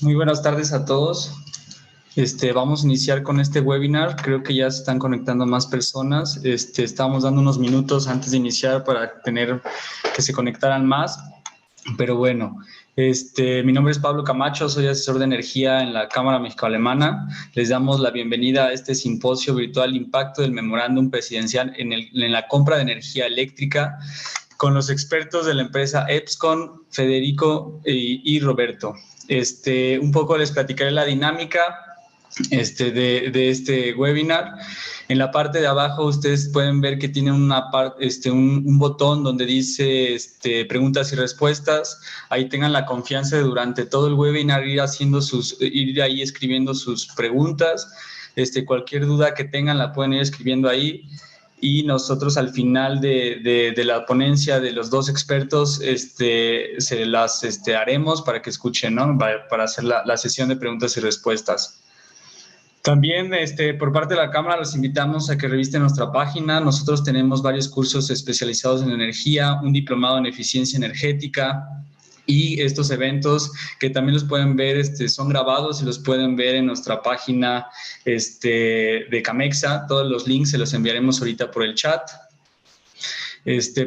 Muy buenas tardes a todos. Vamos a iniciar con este webinar. Creo que ya se están conectando más personas. Estábamos dando unos minutos antes de iniciar para tener que se conectaran más. Pero bueno, mi nombre es Pablo Camacho, soy asesor de energía en la Cámara México-Alemana. Les damos la bienvenida a este simposio virtual Impacto del Memorándum Presidencial en la compra de energía eléctrica con los expertos de la empresa EPSCON, Federico y Roberto. Un poco les platicaré la dinámica de este webinar. En la parte de abajo ustedes pueden ver que tiene un botón donde dice preguntas y respuestas. Ahí tengan la confianza de durante todo el webinar ir ahí escribiendo sus preguntas. Cualquier duda que tengan la pueden ir escribiendo ahí. Y nosotros al final de la ponencia de los dos expertos se las haremos para que escuchen, ¿no? Para hacer la sesión de preguntas y respuestas. También por parte de la Cámara los invitamos a que revisten nuestra página. Nosotros tenemos varios cursos especializados en energía, un diplomado en eficiencia energética y estos eventos que también los pueden ver, son grabados y los pueden ver en nuestra página de Camexa. Todos los links se los enviaremos ahorita por el chat.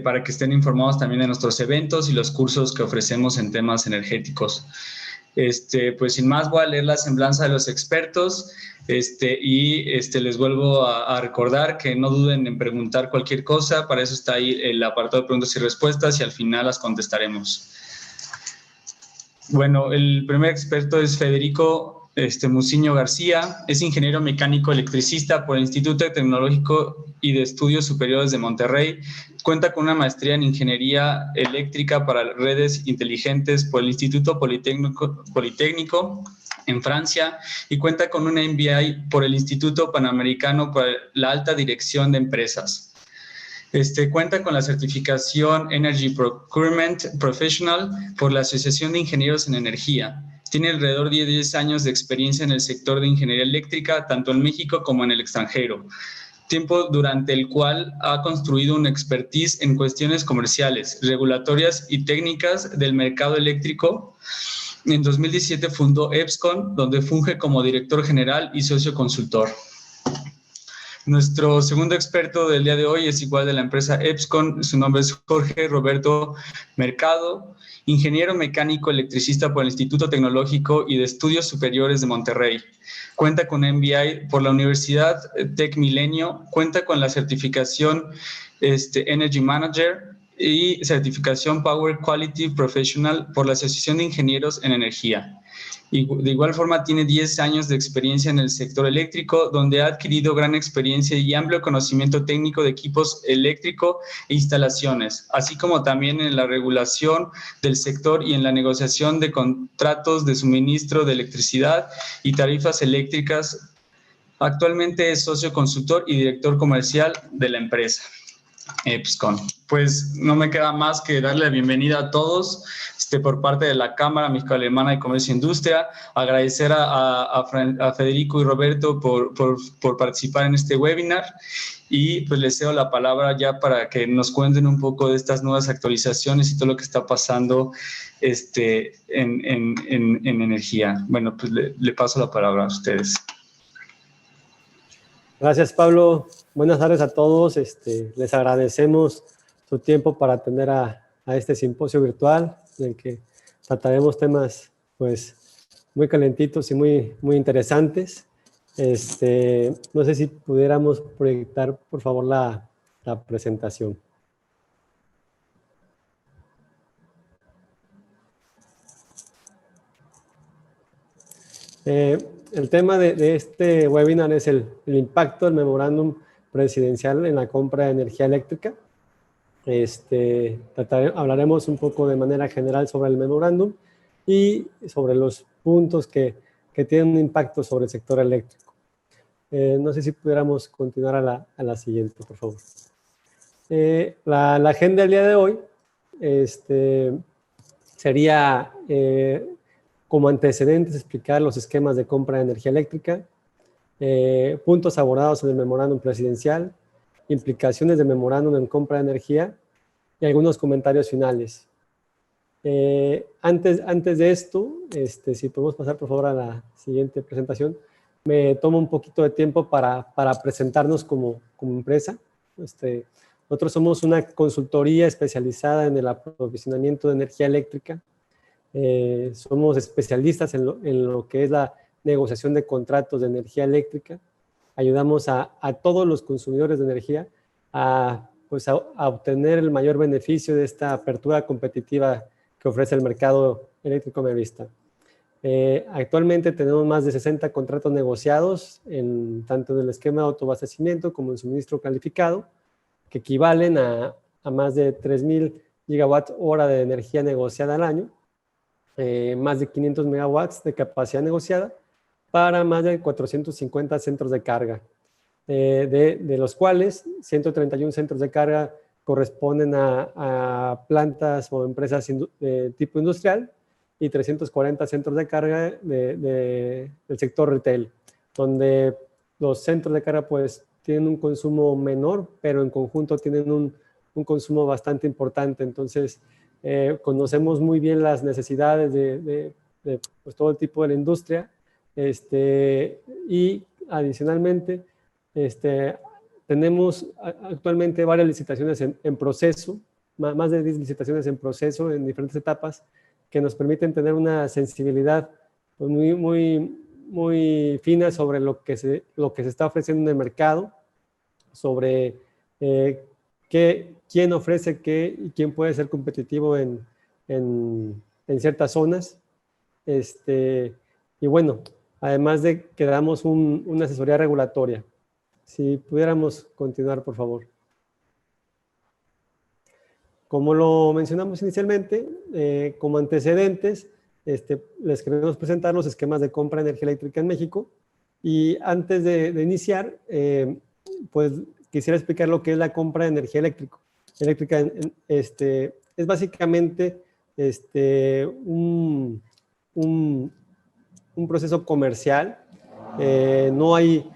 Para que estén informados también de nuestros eventos y los cursos que ofrecemos en temas energéticos. Pues sin más voy a leer la semblanza de los expertos les vuelvo a recordar que no duden en preguntar cualquier cosa. Para eso está ahí el apartado de preguntas y respuestas y al final las contestaremos. Bueno, el primer experto es Federico Muciño García. Es ingeniero mecánico electricista por el Instituto Tecnológico y de Estudios Superiores de Monterrey. Cuenta con una maestría en ingeniería eléctrica para redes inteligentes por el Instituto Politécnico en Francia y cuenta con un MBA por el Instituto Panamericano para la Alta Dirección de Empresas. Cuenta con la certificación Energy Procurement Professional por la Asociación de Ingenieros en Energía. Tiene alrededor de 10 años de experiencia en el sector de ingeniería eléctrica, tanto en México como en el extranjero. Tiempo durante el cual ha construido una expertise en cuestiones comerciales, regulatorias y técnicas del mercado eléctrico. En 2017 fundó EPSCON, donde funge como director general y socio consultor. Nuestro segundo experto del día de hoy es igual de la empresa EPSCON. Su nombre es Jorge Roberto Mercado, ingeniero mecánico electricista por el Instituto Tecnológico y de Estudios Superiores de Monterrey. Cuenta con MBA por la Universidad Tec Milenio. Cuenta con la certificación Energy Manager y certificación Power Quality Professional por la Asociación de Ingenieros en Energía. Y de igual forma tiene 10 años de experiencia en el sector eléctrico, donde ha adquirido gran experiencia y amplio conocimiento técnico de equipos eléctricos e instalaciones, así como también en la regulación del sector y en la negociación de contratos de suministro de electricidad y tarifas eléctricas. Actualmente es socio consultor y director comercial de la empresa EPSCON. Pues no me queda más que darle la bienvenida a todos por parte de la Cámara México-Alemana de Comercio e Industria, agradecer a Federico y Roberto por participar en este webinar y pues les cedo la palabra ya para que nos cuenten un poco de estas nuevas actualizaciones y todo lo que está pasando en energía. Bueno, pues le paso la palabra a ustedes. Gracias, Pablo. Buenas tardes a todos. Les agradecemos su tiempo para atender a este simposio virtual en el que trataremos temas pues muy calentitos y muy interesantes. No sé si pudiéramos proyectar, por favor, la presentación. El tema de este webinar es el impacto del memorándum presidencial en la compra de energía eléctrica. Hablaremos un poco de manera general sobre el memorándum y sobre los puntos que tienen un impacto sobre el sector eléctrico. No sé si pudiéramos continuar a la siguiente, por favor. La agenda del día de hoy sería como antecedentes explicar los esquemas de compra de energía eléctrica, puntos abordados en el memorándum presidencial, implicaciones de memorándum en compra de energía y algunos comentarios finales. Antes de esto, si podemos pasar por favor a la siguiente presentación, me tomo un poquito de tiempo para presentarnos como empresa. Nosotros somos una consultoría especializada en el aprovisionamiento de energía eléctrica. Somos especialistas en lo que es la negociación de contratos de energía eléctrica. Ayudamos a todos los consumidores de energía a obtener el mayor beneficio de esta apertura competitiva que ofrece el mercado eléctrico mayorista. Actualmente tenemos más de 60 contratos negociados, tanto en el esquema de autoabastecimiento como en suministro calificado, que equivalen a más de 3.000 gigawatt hora de energía negociada al año, más de 500 megawatts de capacidad negociada para más de 450 centros de carga, de los cuales 131 centros de carga corresponden a plantas o empresas de tipo industrial y 340 centros de carga del sector retail, donde los centros de carga pues tienen un consumo menor, pero en conjunto tienen un consumo bastante importante. Entonces, conocemos muy bien las necesidades de pues, todo el tipo de la industria, y adicionalmente tenemos actualmente varias licitaciones en proceso, más de 10 licitaciones en proceso en diferentes etapas, que nos permiten tener una sensibilidad pues, muy fina sobre lo que se está ofreciendo en el mercado, sobre quién ofrece qué y quién puede ser competitivo en ciertas zonas. Y bueno, además de que damos una asesoría regulatoria. Si pudiéramos continuar, por favor. Como lo mencionamos inicialmente, como antecedentes, les queremos presentar los esquemas de compra de energía eléctrica en México. Y antes de iniciar, pues quisiera explicar lo que es la compra de energía eléctrica. Es básicamente un proceso comercial. No hay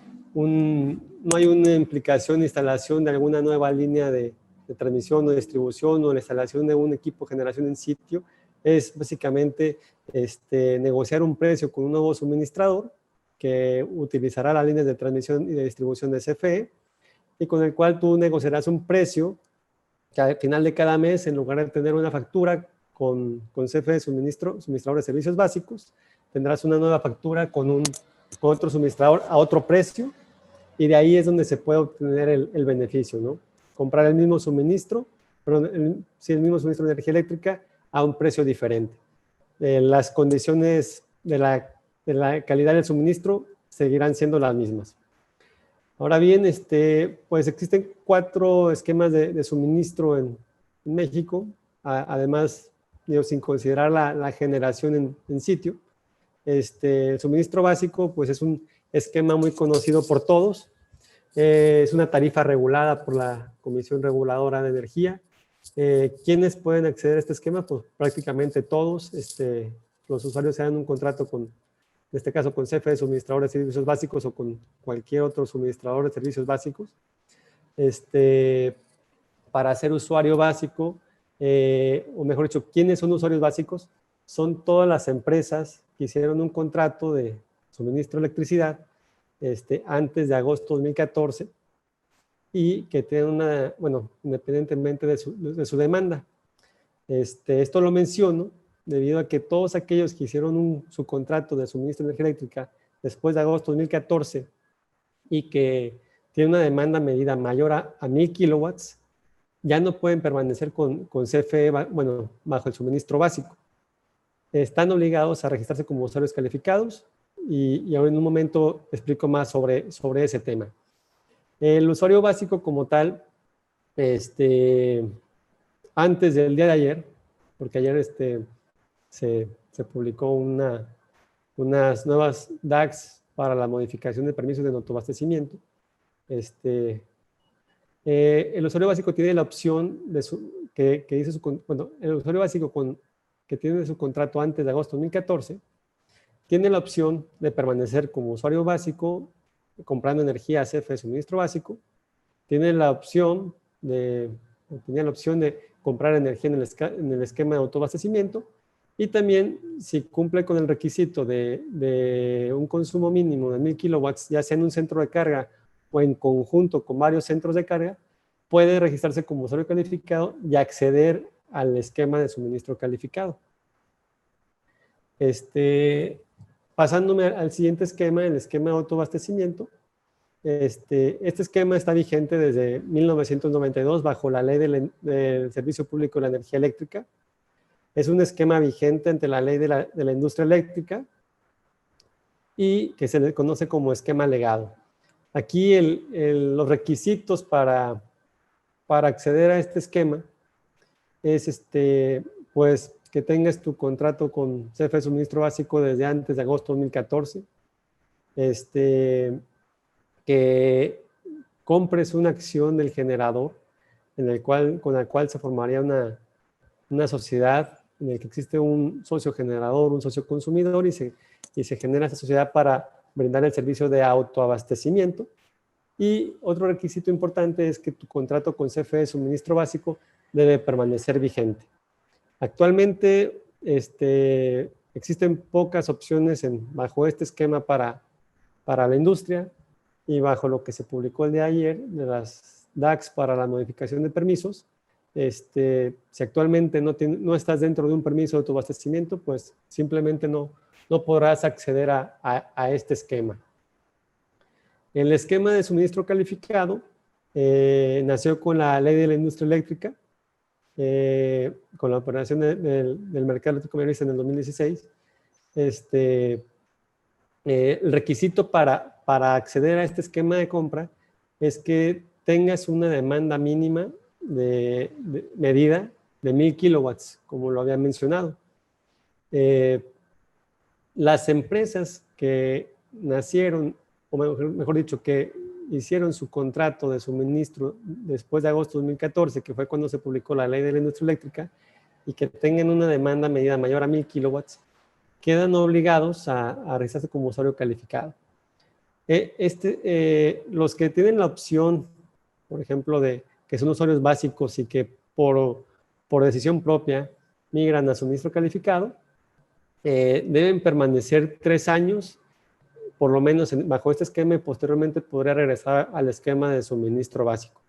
una implicación de instalación de alguna nueva línea de transmisión o distribución o la instalación de un equipo de generación en sitio. Es básicamente negociar un precio con un nuevo suministrador que utilizará las líneas de transmisión y de distribución de CFE y con el cual tú negociarás un precio que al final de cada mes, en lugar de tener una factura con CFE, suministrador de servicios básicos, tendrás una nueva factura con otro suministrador a otro precio, y de ahí es donde se puede obtener el beneficio, ¿no? Comprar el mismo suministro, el mismo suministro de energía eléctrica a un precio diferente. Las condiciones de la calidad del suministro seguirán siendo las mismas. Ahora bien, pues existen 4 esquemas de suministro en México, además, sin considerar la generación en sitio. El suministro básico, pues es un esquema muy conocido por todos. Es una tarifa regulada por la Comisión Reguladora de Energía. ¿Quiénes pueden acceder a este esquema? Pues prácticamente todos. Los usuarios se dan un contrato en este caso con CFE, suministrador de servicios básicos, o con cualquier otro suministrador de servicios básicos. Para ser usuario básico, o mejor dicho, ¿quiénes son usuarios básicos? Son todas las empresas que hicieron un contrato de suministro de electricidad antes de agosto de 2014 y que tienen independientemente de su demanda. Esto lo menciono debido a que todos aquellos que hicieron su contrato de suministro de energía eléctrica después de agosto de 2014 y que tienen una demanda medida mayor a 1,000 kilowatts, ya no pueden permanecer con CFE, bajo el suministro básico. Están obligados a registrarse como usuarios calificados y ahora en un momento explico más sobre ese tema. El usuario básico como tal, antes del día de ayer, porque ayer se publicó unas nuevas DACs para la modificación de permisos de autoabastecimiento. El usuario básico tiene la opción el usuario básico que tiene su contrato antes de agosto de 2014, tiene la opción de permanecer como usuario básico comprando energía a CFE suministro básico. Tenía la opción de comprar energía en el esquema de autoabastecimiento, y también si cumple con el requisito de un consumo mínimo de 1000 kilowatts, ya sea en un centro de carga o en conjunto con varios centros de carga, puede registrarse como usuario calificado y acceder al esquema de suministro calificado. Pasándome al siguiente esquema, el esquema de autoabastecimiento. Este esquema está vigente desde 1992 bajo la ley del Servicio Público de la Energía Eléctrica. Es un esquema vigente ante la ley de la industria eléctrica y que se le conoce como esquema legado. Aquí los requisitos para acceder a este esquema es pues que tengas tu contrato con CFE Suministro Básico desde antes de agosto de 2014, que compres una acción del generador con la cual se formaría una sociedad en la que existe un socio generador, un socio consumidor, y se genera esa sociedad para brindar el servicio de autoabastecimiento. Y otro requisito importante es que tu contrato con CFE Suministro Básico debe permanecer vigente. Actualmente existen pocas opciones bajo este esquema para la industria, y bajo lo que se publicó el día de ayer de las DACs para la modificación de permisos, si actualmente no estás dentro de un permiso de autoabastecimiento, pues simplemente no podrás acceder a este esquema. El esquema de suministro calificado nació con la ley de la industria eléctrica, con la operación del mercado eléctrico mayorista en el 2016. El requisito para acceder a este esquema de compra es que tengas una demanda mínima medida de 1000 kilowatts, como lo había mencionado. Las empresas que nacieron, o mejor dicho, que hicieron su contrato de suministro después de agosto de 2014, que fue cuando se publicó la ley de la industria eléctrica, y que tengan una demanda medida mayor a 1000 kilowatts, quedan obligados a registrarse como usuario calificado. Los que tienen la opción, por ejemplo, de que son usuarios básicos y que por decisión propia migran a suministro calificado, deben permanecer 3 años, por lo menos bajo este esquema, y posteriormente podría regresar al esquema de suministro básico.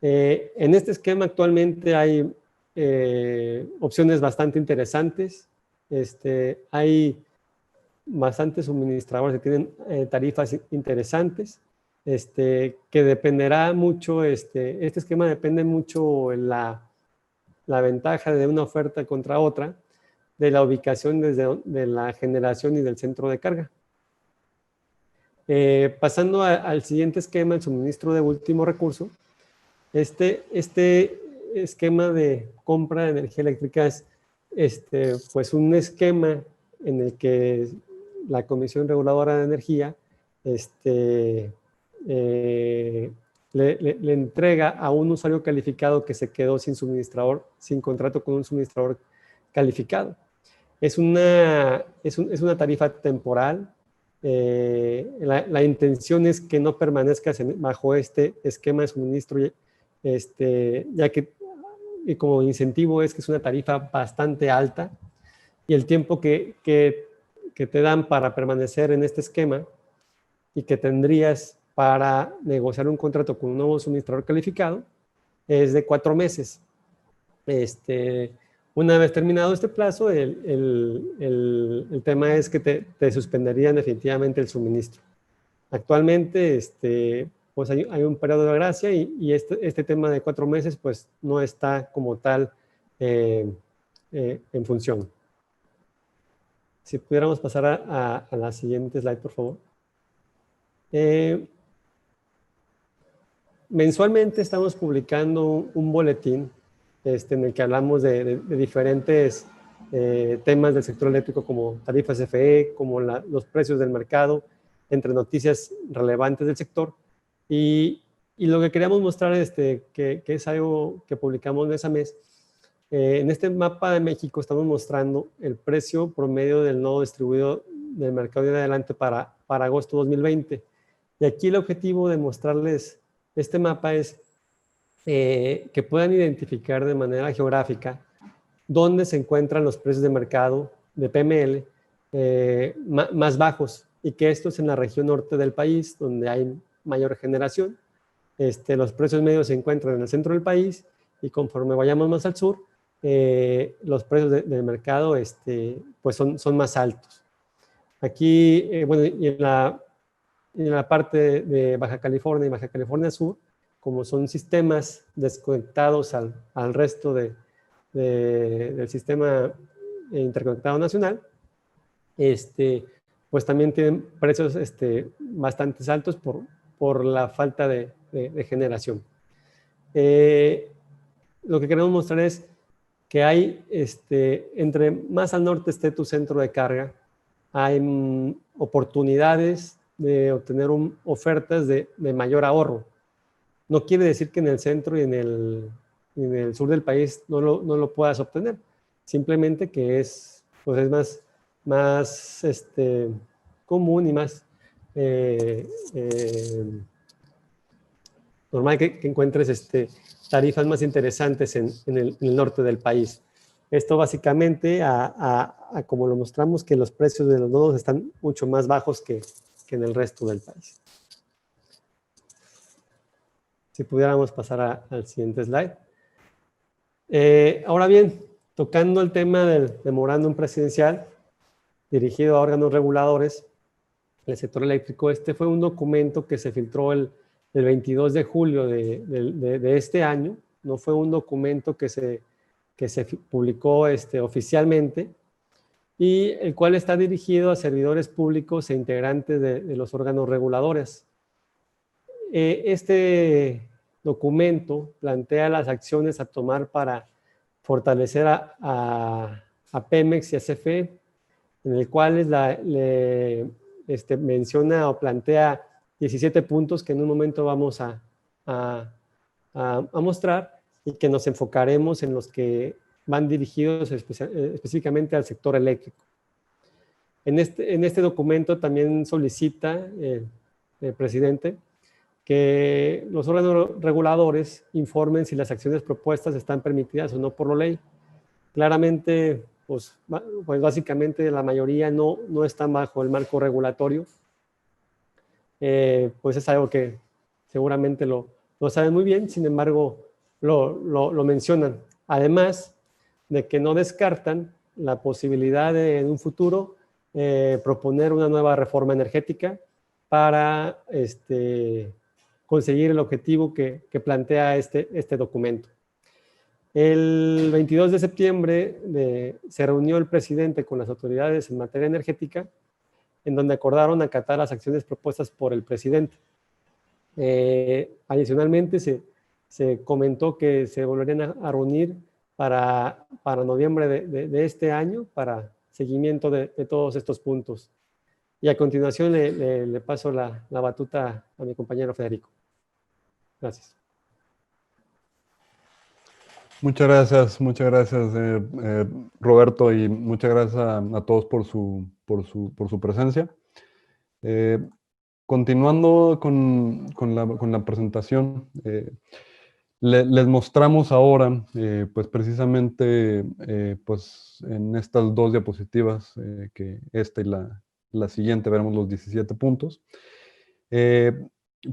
En este esquema actualmente hay opciones bastante interesantes. Hay bastantes suministradores que tienen tarifas interesantes, que dependerá mucho, este esquema depende mucho en la ventaja de una oferta contra otra, de la ubicación de la generación y del centro de carga. Pasando al siguiente esquema, el suministro de último recurso. Este esquema de compra de energía eléctrica es pues un esquema en el que la Comisión Reguladora de Energía le entrega a un usuario calificado que se quedó sin suministrador, sin contrato con un suministrador calificado. Es una tarifa temporal. La intención es que no permanezcas bajo este esquema de suministro, ya que y como incentivo es que es una tarifa bastante alta, y el tiempo que te dan para permanecer en este esquema y que tendrías para negociar un contrato con un nuevo suministrador calificado es de 4 meses. Una vez terminado este plazo, el tema es que te suspenderían definitivamente el suministro. Actualmente, pues hay un periodo de gracia, y este tema de 4 meses pues no está como tal en función. Si pudiéramos pasar a la siguiente slide, por favor. Mensualmente estamos publicando un boletín en el que hablamos de diferentes temas del sector eléctrico, como tarifas CFE, como los precios del mercado, entre noticias relevantes del sector. Y lo que queríamos mostrar, que es algo que publicamos mes a mes, en este mapa de México estamos mostrando el precio promedio del nodo distribuido del mercado en adelante para agosto 2020. Y aquí el objetivo de mostrarles este mapa es que puedan identificar de manera geográfica dónde se encuentran los precios de mercado de PML más bajos, y que esto es en la región norte del país, donde hay mayor generación. Los precios medios se encuentran en el centro del país, y conforme vayamos más al sur, los precios del mercado pues son más altos. Aquí, bueno, y en la parte de Baja California y Baja California Sur, como son sistemas desconectados al resto del sistema interconectado nacional, pues también tienen precios bastante altos por la falta de generación. Lo que queremos mostrar es que hay, entre más al norte esté tu centro de carga, hay oportunidades de obtener ofertas de mayor ahorro. No quiere decir que en el centro y en el sur del país no lo puedas obtener. Simplemente que pues es más común y más normal que encuentres tarifas más interesantes en el norte del país. Esto básicamente, como lo mostramos, que los precios de los nodos están mucho más bajos que en el resto del país. Si pudiéramos pasar al siguiente slide. Ahora bien, tocando el tema del memorándum presidencial dirigido a órganos reguladores del sector eléctrico, fue un documento que se filtró el 22 de julio de este año. No fue un documento que se publicó oficialmente, y el cual está dirigido a servidores públicos e integrantes de los órganos reguladores. Este documento plantea las acciones a tomar para fortalecer a Pemex y a CFE, en el cual menciona o plantea 17 puntos que en un momento vamos a mostrar, y que nos enfocaremos en los que van dirigidos específicamente al sector eléctrico. En este documento también solicita el presidente que los órganos reguladores informen si las acciones propuestas están permitidas o no por la ley. Claramente, pues básicamente la mayoría no están bajo el marco regulatorio. Pues es algo que seguramente lo saben muy bien, sin embargo lo mencionan. Además de que no descartan la posibilidad de en un futuro proponer una nueva reforma energética para conseguir el objetivo que plantea este documento. El 22 de septiembre se reunió el presidente con las autoridades en materia energética, en donde acordaron acatar las acciones propuestas por el presidente. Adicionalmente, se comentó que se volverían a reunir para noviembre de este año para seguimiento de todos estos puntos. Y a continuación le paso la batuta a mi compañero Federico. Gracias. Muchas gracias Roberto, y muchas gracias a todos por su presencia. Continuando con la presentación, les mostramos ahora, pues precisamente, pues en estas dos diapositivas, que esta y la siguiente, veremos los 17 puntos.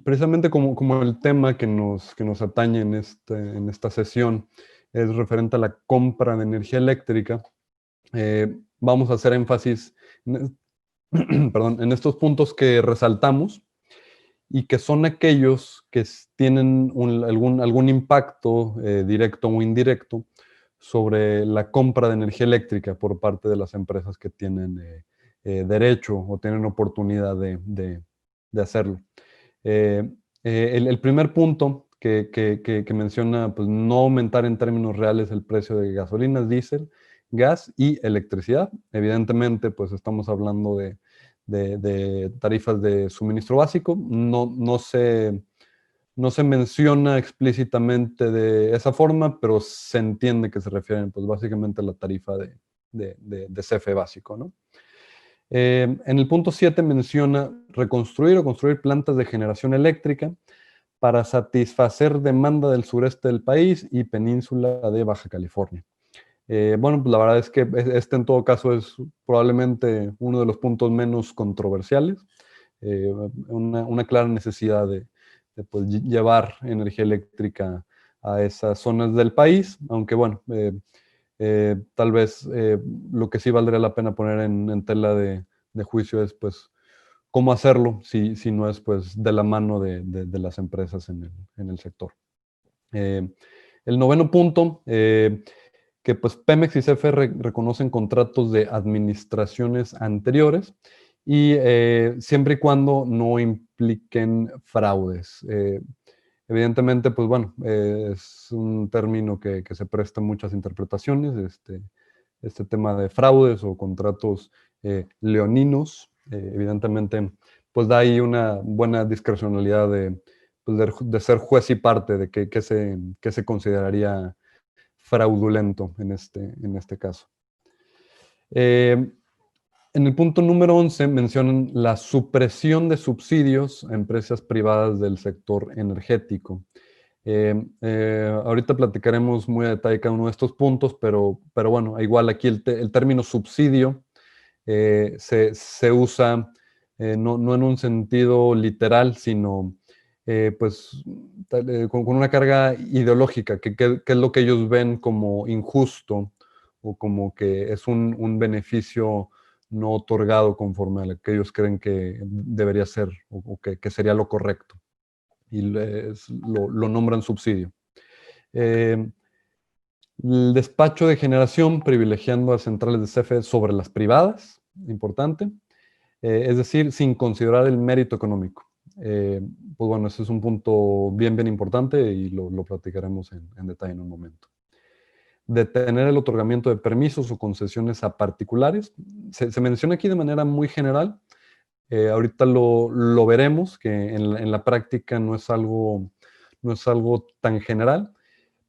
Precisamente como el tema que nos atañe en esta sesión es referente a la compra de energía eléctrica, vamos a hacer énfasis en estos puntos que resaltamos, y que son aquellos que tienen algún impacto directo o indirecto sobre la compra de energía eléctrica por parte de las empresas que tienen derecho o tienen oportunidad de hacerlo. El primer punto que menciona, pues, no aumentar en términos reales el precio de gasolinas, diésel, gas y electricidad. Evidentemente, pues estamos hablando de tarifas de suministro básico. No se menciona explícitamente de esa forma, pero se entiende que se refieren, pues, básicamente a la tarifa de CFE básico, ¿no? En el punto 7 menciona reconstruir o construir plantas de generación eléctrica para satisfacer demanda del sureste del país y península de Baja California. Bueno, pues la verdad es que este en todo caso es probablemente uno de los puntos menos controversiales, una clara necesidad de pues, llevar energía eléctrica a esas zonas del país, aunque bueno, tal vez lo que sí valdría la pena poner en tela de juicio es pues cómo hacerlo si no es pues de la mano de las empresas en el sector. El noveno punto, que pues Pemex y CFE reconocen contratos de administraciones anteriores y siempre y cuando no impliquen fraudes. Evidentemente, pues bueno, es un término que se presta a muchas interpretaciones, este tema de fraudes o contratos leoninos, evidentemente, pues da ahí una buena discrecionalidad pues de ser juez y parte de qué se consideraría fraudulento en este caso. En el punto número 11 mencionan la supresión de subsidios a empresas privadas del sector energético. Ahorita platicaremos muy a detalle cada uno de estos puntos, pero bueno, igual aquí el término subsidio se usa no en un sentido literal, sino pues con una carga ideológica, que es lo que ellos ven como injusto o como que es un beneficio no otorgado conforme a lo que ellos creen que debería ser o que sería lo correcto. Y lo nombran subsidio. El despacho de generación privilegiando a centrales de CFE sobre las privadas, importante, es decir, sin considerar el mérito económico. Pues bueno, ese es un punto bien importante y lo platicaremos en detalle en un momento. Detener el otorgamiento de permisos o concesiones a particulares. Se menciona aquí de manera muy general. Ahorita lo veremos, que en la práctica no es algo tan general,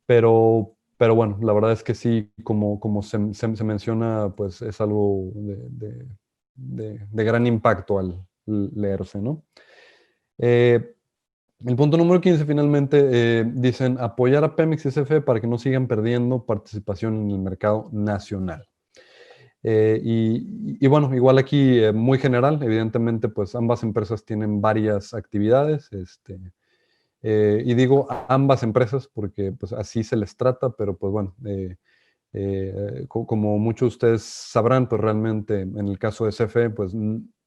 pero bueno, la verdad es que sí, como se menciona, pues es algo de gran impacto al leerse, ¿no? El punto número 15, finalmente, dicen apoyar a Pemex y CFE para que no sigan perdiendo participación en el mercado nacional. Y bueno, igual aquí muy general, evidentemente, pues ambas empresas tienen varias actividades, y digo ambas empresas porque pues así se les trata, pero pues bueno, como muchos de ustedes sabrán, pues realmente en el caso de CFE, pues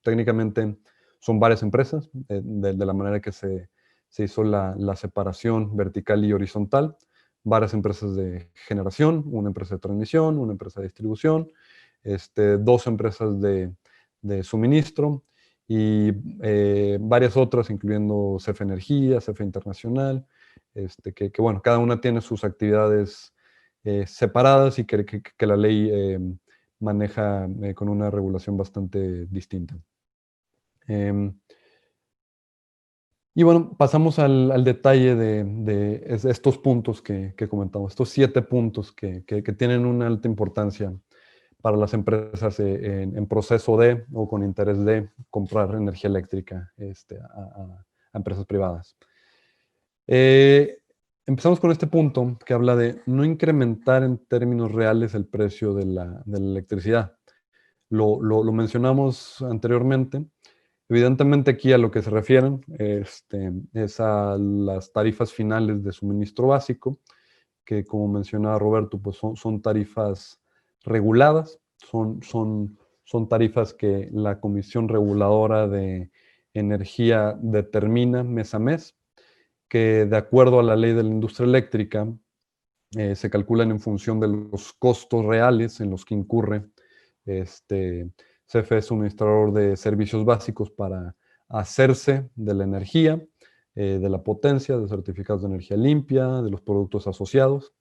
técnicamente son varias empresas, de la manera que se hizo la separación vertical y horizontal, varias empresas de generación, una empresa de transmisión, una empresa de distribución, dos empresas de suministro y varias otras, incluyendo CFE Energía, CFE Internacional, que bueno, cada una tiene sus actividades separadas y que la ley maneja con una regulación bastante distinta. Y bueno, pasamos al detalle de estos puntos que comentamos, estos 7 puntos que tienen una alta importancia para las empresas en proceso de o con interés de comprar energía eléctrica a empresas privadas. Empezamos con este punto que habla de no incrementar en términos reales el precio de la electricidad. Lo mencionamos anteriormente. Evidentemente aquí a lo que se refieren es a las tarifas finales de suministro básico, que como mencionaba Roberto, pues son tarifas reguladas, son tarifas que la Comisión Reguladora de Energía determina mes a mes, que de acuerdo a la ley de la industria eléctrica se calculan en función de los costos reales en los que incurre CFE es suministrador de servicios básicos para hacerse de la energía, de la potencia, de certificados de energía limpia, de los productos asociados,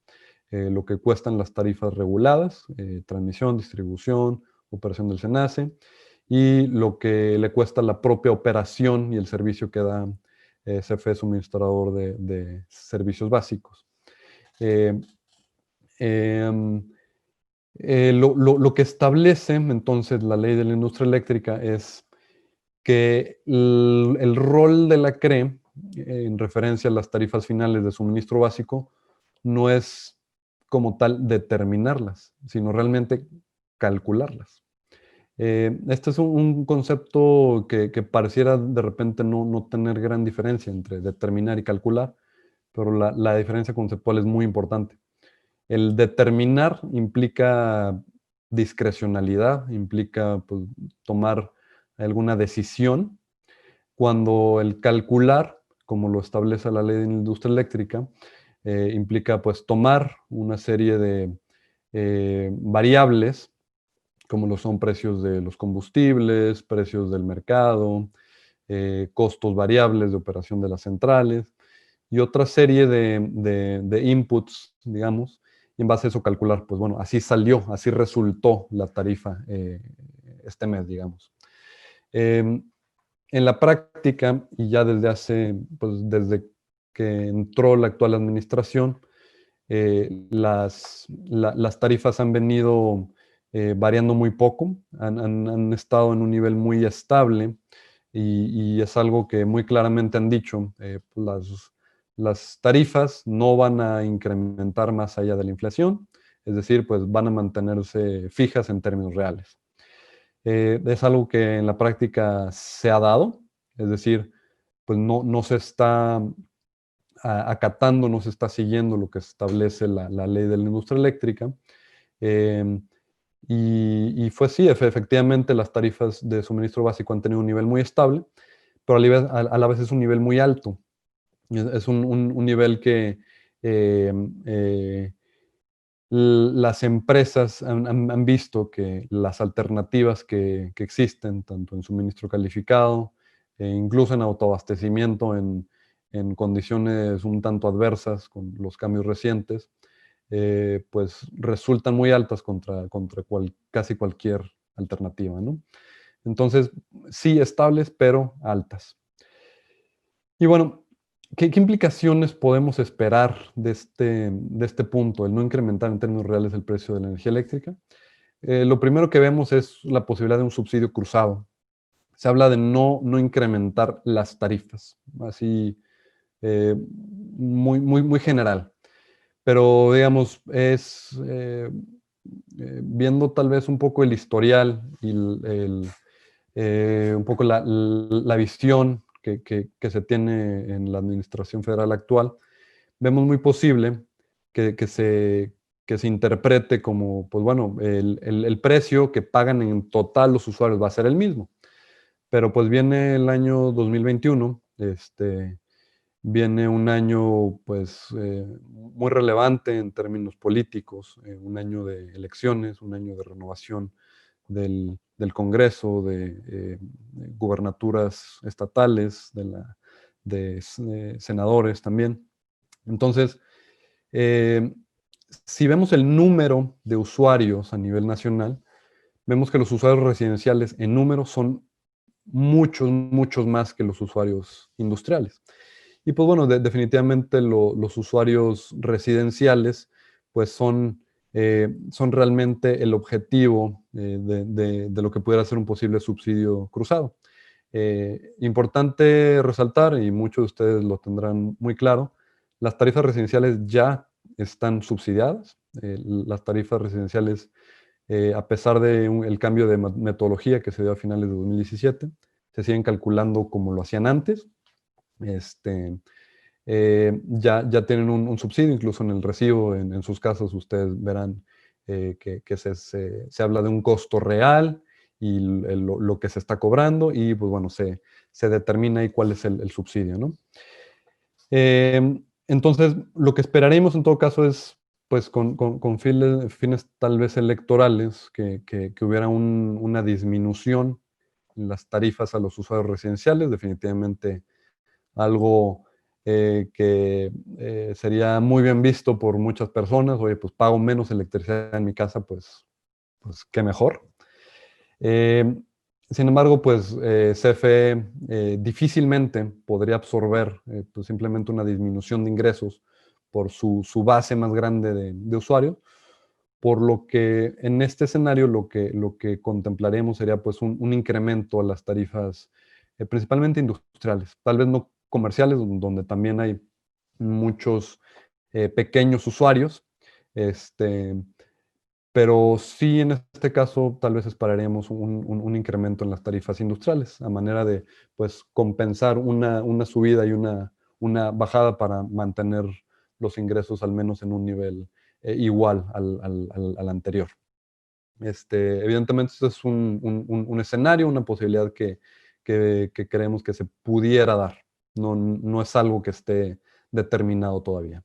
lo que cuestan las tarifas reguladas, transmisión, distribución, operación del SENACE, y lo que le cuesta la propia operación y el servicio que da CFE suministrador de servicios básicos. Lo que establece entonces la ley de la industria eléctrica es que el rol de la CRE en referencia a las tarifas finales de suministro básico, no es como tal determinarlas, sino realmente calcularlas. Este es un concepto que pareciera de repente no tener gran diferencia entre determinar y calcular, pero la diferencia conceptual es muy importante. El determinar implica discrecionalidad, implica pues, tomar alguna decisión, cuando el calcular, como lo establece la ley de la industria eléctrica, implica pues tomar una serie de variables, como lo son precios de los combustibles, precios del mercado, costos variables de operación de las centrales y otra serie de inputs, digamos, y en base a eso calcular, pues bueno, así salió, así resultó la tarifa este mes, digamos. En la práctica, y ya pues desde que entró la actual administración, las tarifas han venido variando muy poco, han estado en un nivel muy estable y es algo que muy claramente han dicho, pues las tarifas no van a incrementar más allá de la inflación, es decir, pues van a mantenerse fijas en términos reales. Es algo que en la práctica se ha dado, es decir, pues no se está acatando, no se está siguiendo lo que establece la ley de la industria eléctrica. Y fue sí, efectivamente las tarifas de suministro básico han tenido un nivel muy estable, pero a la vez es un nivel muy alto. Es un nivel que las empresas han visto que las alternativas que existen, tanto en suministro calificado, incluso en autoabastecimiento en condiciones un tanto adversas con los cambios recientes, pues resultan muy altas contra casi cualquier alternativa, ¿no? Entonces, sí, estables, pero altas. Y bueno, ¿qué implicaciones podemos esperar de este punto, el no incrementar en términos reales el precio de la energía eléctrica? Lo primero que vemos es la posibilidad de un subsidio cruzado. Se habla de no incrementar las tarifas, así muy general. Pero, digamos, viendo tal vez un poco el historial y un poco la visión que se tiene en la administración federal actual, vemos muy posible que se interprete como, pues bueno, el precio que pagan en total los usuarios va a ser el mismo. Pero pues viene el año 2021, viene un año pues muy relevante en términos políticos, un año de elecciones, un año de renovación del Congreso, de gubernaturas estatales, de senadores también. Entonces, si vemos el número de usuarios a nivel nacional, vemos que los usuarios residenciales en número son muchos más que los usuarios industriales. Y pues bueno, definitivamente los usuarios residenciales pues son realmente el objetivo de lo que pudiera ser un posible subsidio cruzado. Importante resaltar, y muchos de ustedes lo tendrán muy claro, las tarifas residenciales ya están subsidiadas. Las tarifas residenciales, a pesar del cambio de metodología que se dio a finales de 2017, se siguen calculando como lo hacían antes. Ya tienen un subsidio, incluso en el recibo, en sus casos ustedes verán que se habla de un costo real y lo que se está cobrando y pues bueno, se determina ahí cuál es el subsidio, ¿no? Entonces, lo que esperaremos en todo caso es, pues con fines tal vez electorales, que hubiera una disminución en las tarifas a los usuarios residenciales, definitivamente algo que sería muy bien visto por muchas personas. Oye, pues pago menos electricidad en mi casa, pues qué mejor. Sin embargo, pues CFE difícilmente podría absorber pues, simplemente una disminución de ingresos por su base más grande de usuarios, por lo que en este escenario lo que contemplaremos sería pues un incremento a las tarifas principalmente industriales. Tal vez no comerciales, donde también hay muchos pequeños usuarios, pero sí, en este caso, tal vez esperaríamos un incremento en las tarifas industriales, a manera de, pues, compensar una subida y una bajada para mantener los ingresos al menos en un nivel igual al anterior. Evidentemente, esto es un escenario, una posibilidad que creemos que se pudiera dar. No es algo que esté determinado todavía.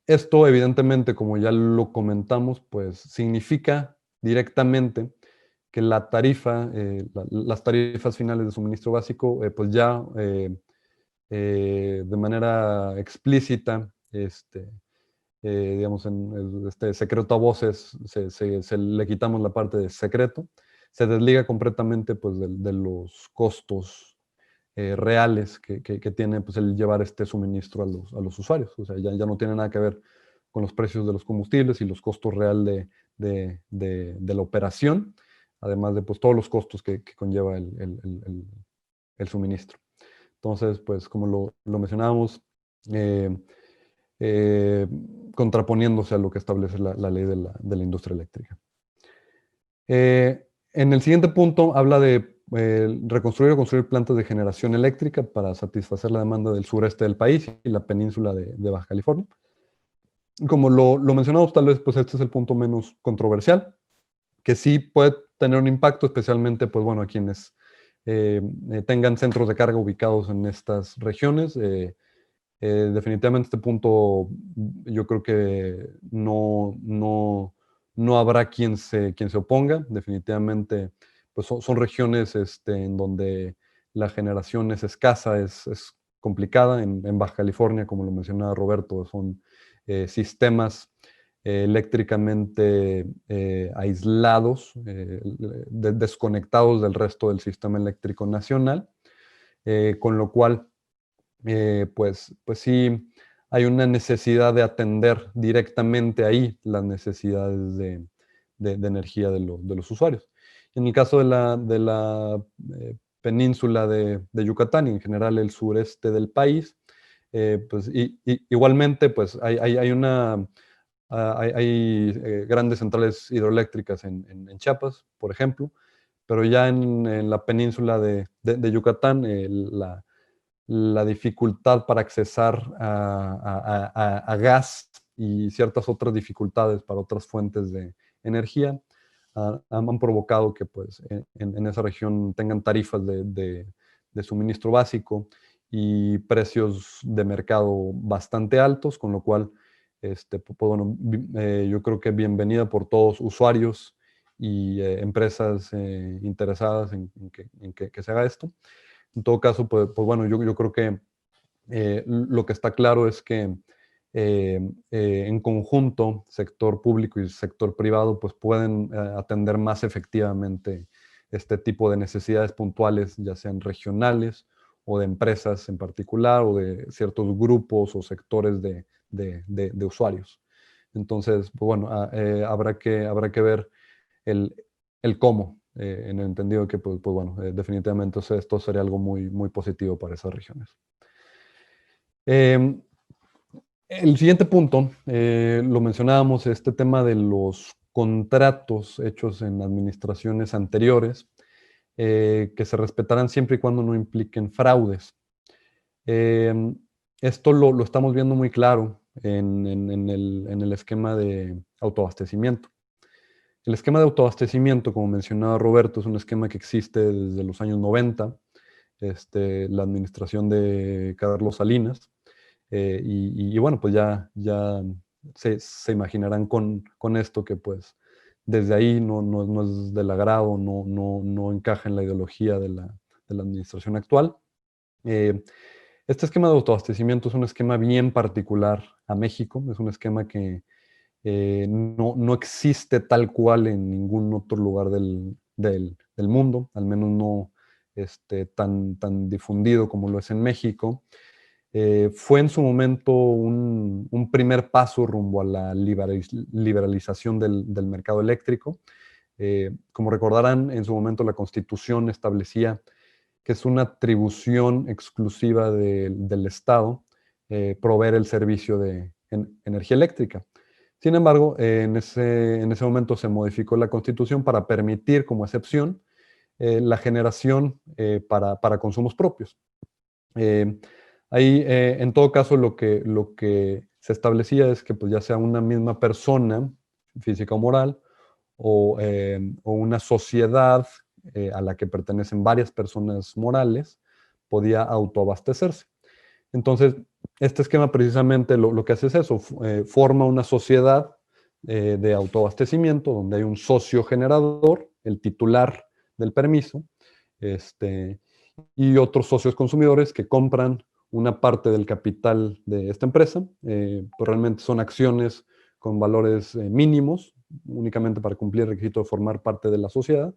Esto, evidentemente, como ya lo comentamos, pues significa directamente que la tarifa, las tarifas finales de suministro básico, pues ya de manera explícita, digamos, en este secreto a voces, se le quitamos la parte de secreto, se desliga completamente, pues, de los costos reales que tiene, pues, el llevar este suministro a los usuarios. O sea, ya no tiene nada que ver con los precios de los combustibles y los costos real de la operación, además de, pues, todos los costos que conlleva el suministro. Entonces, pues, como lo mencionábamos, contraponiéndose a lo que establece la ley de la industria eléctrica. En el siguiente punto habla de reconstruir o construir plantas de generación eléctrica para satisfacer la demanda del sureste del país y la península de Baja California. Como lo mencionamos, tal vez, pues, este es el punto menos controversial, que sí puede tener un impacto, especialmente, pues, bueno, a quienes tengan centros de carga ubicados en estas regiones. Definitivamente este punto yo creo que no habrá quien se oponga. Definitivamente, pues, son regiones en donde la generación es escasa, es complicada. En Baja California, como lo mencionaba Roberto, son sistemas eléctricamente aislados, desconectados del resto del sistema eléctrico nacional, con lo cual pues sí hay una necesidad de atender directamente ahí las necesidades de energía de los usuarios. En el caso de la península de Yucatán y en general el sureste del país, pues igualmente, pues hay grandes centrales hidroeléctricas en Chiapas, por ejemplo, pero ya en la península de Yucatán, la dificultad para accesar a gas y ciertas otras dificultades para otras fuentes de energía han provocado que, pues, en esa región tengan tarifas de suministro básico y precios de mercado bastante altos, con lo cual, pues, bueno, yo creo que bienvenida por todos usuarios y empresas interesadas en que se haga esto. En todo caso, pues bueno, yo creo que lo que está claro es que en conjunto, sector público y sector privado, pues pueden atender más efectivamente este tipo de necesidades puntuales, ya sean regionales o de empresas en particular, o de ciertos grupos o sectores de usuarios. Entonces, pues bueno, habrá que ver el cómo, en el entendido que, pues bueno, definitivamente, o sea, esto sería algo muy, muy positivo para esas regiones. El siguiente punto, lo mencionábamos, este tema de los contratos hechos en administraciones anteriores, que se respetarán siempre y cuando no impliquen fraudes. Esto lo estamos viendo muy claro en el esquema de autoabastecimiento. El esquema de autoabastecimiento, como mencionaba Roberto, es un esquema que existe desde los años 90, la administración de Carlos Salinas, y bueno, pues ya se imaginarán con esto que, pues, desde ahí no es del agrado, no encaja en la ideología de la administración actual. Este esquema de autoabastecimiento es un esquema bien particular a México, es un esquema que no existe tal cual en ningún otro lugar del mundo, al menos no tan difundido como lo es en México. Fue en su momento un primer paso rumbo a la liberalización del mercado eléctrico. Como recordarán, en su momento la Constitución establecía que es una atribución exclusiva del Estado proveer el servicio de energía eléctrica. Sin embargo, en ese momento se modificó la Constitución para permitir como excepción la generación para consumos propios. Ahí, en todo caso, lo que se establecía es que pues, ya sea una misma persona, física o moral, o una sociedad a la que pertenecen varias personas morales, podía autoabastecerse. Entonces, este esquema precisamente lo que hace es eso, forma una sociedad de autoabastecimiento donde hay un socio generador, el titular del permiso, y otros socios consumidores que compran una parte del capital de esta empresa, pues realmente son acciones con valores mínimos, únicamente para cumplir el requisito de formar parte de la sociedad,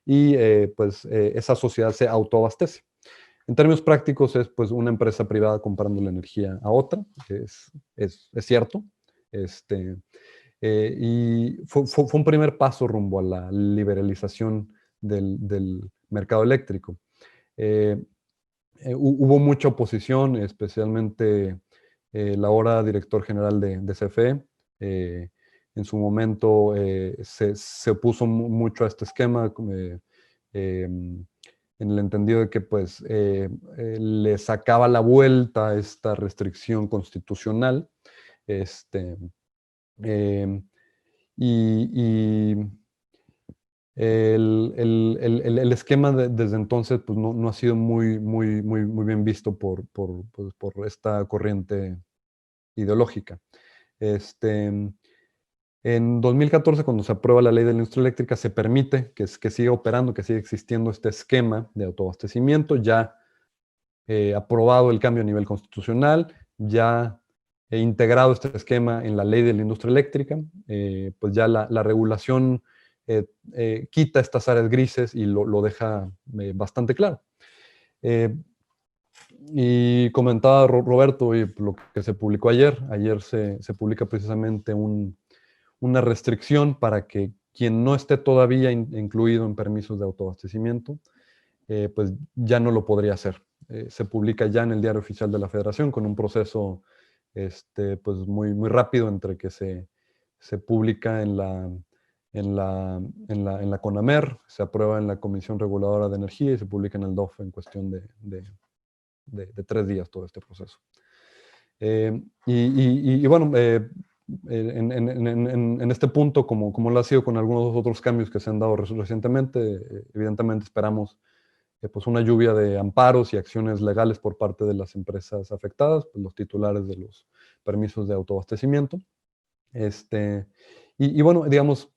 y esa sociedad se autoabastece. En términos prácticos es pues una empresa privada comprando la energía a otra, que es cierto, y fue un primer paso rumbo a la liberalización del mercado eléctrico. Hubo mucha oposición, especialmente el ahora director general de CFE. En su momento se opuso mucho a este esquema, en el entendido de que pues, le sacaba la vuelta a esta restricción constitucional. Eh, y el esquema desde entonces pues, no ha sido muy bien visto por esta corriente ideológica. En 2014, cuando se aprueba la ley de la industria eléctrica, se permite que siga operando, que siga existiendo este esquema de autoabastecimiento, ya aprobado el cambio a nivel constitucional, ya integrado este esquema en la ley de la industria eléctrica, pues ya la regulación quita estas áreas grises y lo deja bastante claro. Y comentaba Roberto, y lo que se publicó ayer se publica precisamente una restricción para que quien no esté todavía incluido en permisos de autoabastecimiento, pues ya no lo podría hacer. Se publica ya en el Diario Oficial de la Federación con un proceso pues muy rápido entre que se publica en la CONAMER, se aprueba en la Comisión Reguladora de Energía y se publica en el DOF en cuestión de 3 días todo este proceso. Y bueno, en este punto, como lo ha sido con algunos otros cambios que se han dado recientemente, evidentemente esperamos pues una lluvia de amparos y acciones legales por parte de las empresas afectadas, pues los titulares de los permisos de autoabastecimiento. Y bueno, digamos,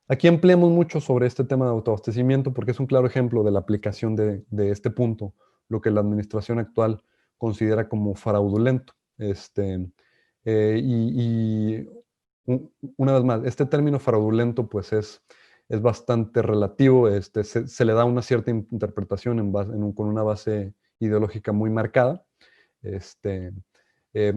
aquí empleamos mucho sobre este tema de autoabastecimiento porque es un claro ejemplo de la aplicación de este punto, lo que la administración actual considera como fraudulento. Una vez más, este término fraudulento pues es bastante relativo, se le da una cierta interpretación con una base ideológica muy marcada,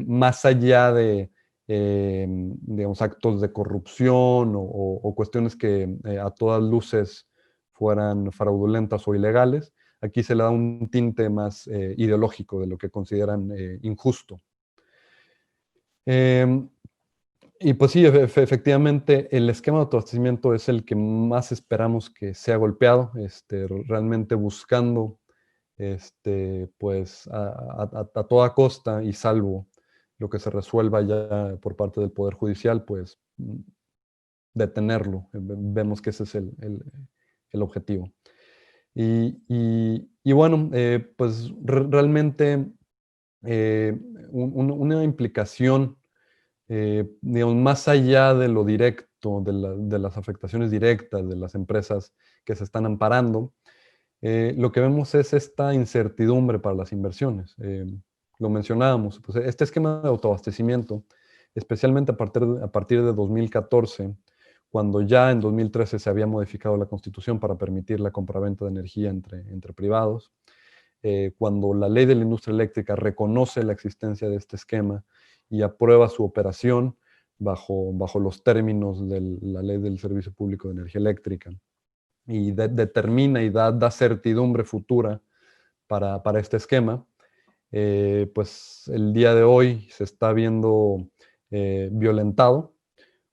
más allá de digamos, actos de corrupción o cuestiones que a todas luces fueran fraudulentas o ilegales, aquí se le da un tinte más ideológico de lo que consideran injusto. Y pues sí, efectivamente, el esquema de autoabastecimiento es el que más esperamos que sea golpeado, realmente buscando, pues, a toda costa y salvo lo que se resuelva ya por parte del Poder Judicial, pues, detenerlo. Vemos que ese es el objetivo. Y bueno, pues, realmente una implicación digamos, más allá de lo directo, de las afectaciones directas de las empresas que se están amparando, lo que vemos es esta incertidumbre para las inversiones. Lo mencionábamos, pues este esquema de autoabastecimiento, especialmente a partir de 2014, cuando ya en 2013 se había modificado la Constitución para permitir la compraventa de energía entre privados, cuando la ley de la industria eléctrica reconoce la existencia de este esquema y aprueba su operación bajo los términos de la ley del Servicio Público de Energía Eléctrica y determina y da certidumbre futura para este esquema, pues el día de hoy se está viendo violentado,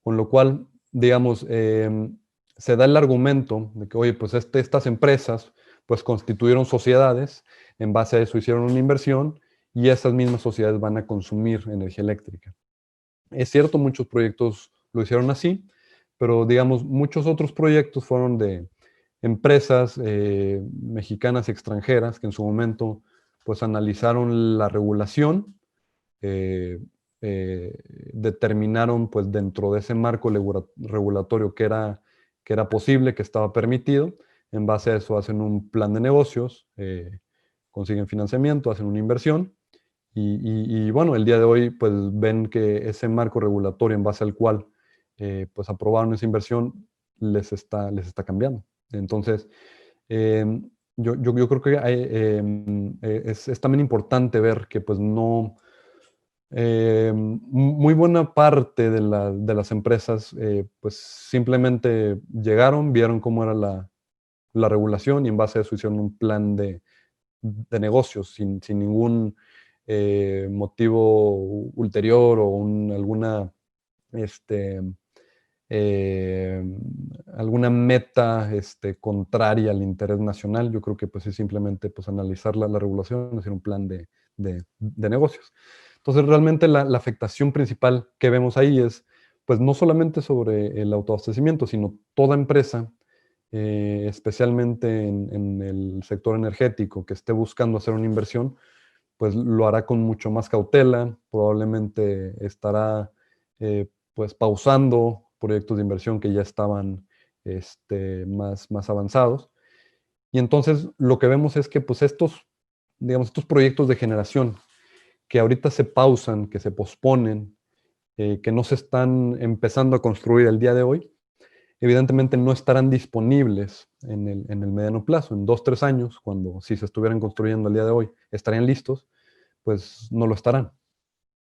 con lo cual, digamos, se da el argumento de que, oye, pues estas empresas pues constituyeron sociedades, en base a eso hicieron una inversión y esas mismas sociedades van a consumir energía eléctrica. Es cierto, muchos proyectos lo hicieron así, pero digamos, muchos otros proyectos fueron de empresas mexicanas y extranjeras que en su momento pues analizaron la regulación, eh, determinaron pues dentro de ese marco regulatorio que era posible, que estaba permitido. En base a eso hacen un plan de negocios, consiguen financiamiento, hacen una inversión y bueno, el día de hoy pues ven que ese marco regulatorio en base al cual pues aprobaron esa inversión les está cambiando. Entonces, yo creo que es también importante ver que pues no, muy buena parte de las empresas pues simplemente llegaron, vieron cómo era la regulación y en base a eso hicieron un plan de negocios sin ningún motivo ulterior o alguna eh, alguna meta contraria al interés nacional. Yo creo que pues es simplemente pues analizar la regulación, hacer un plan de negocios. Entonces realmente la afectación principal que vemos ahí es pues no solamente sobre el autoabastecimiento, sino toda empresa, especialmente en el sector energético, que esté buscando hacer una inversión, pues lo hará con mucho más cautela, probablemente estará pues pausando proyectos de inversión que ya estaban más avanzados. Y entonces lo que vemos es que pues digamos, estos proyectos de generación que ahorita se pausan, que se posponen, que no se están empezando a construir el día de hoy, evidentemente no estarán disponibles en el mediano plazo. En 2, 3 años, cuando si se estuvieran construyendo el día de hoy, estarían listos, pues no lo estarán.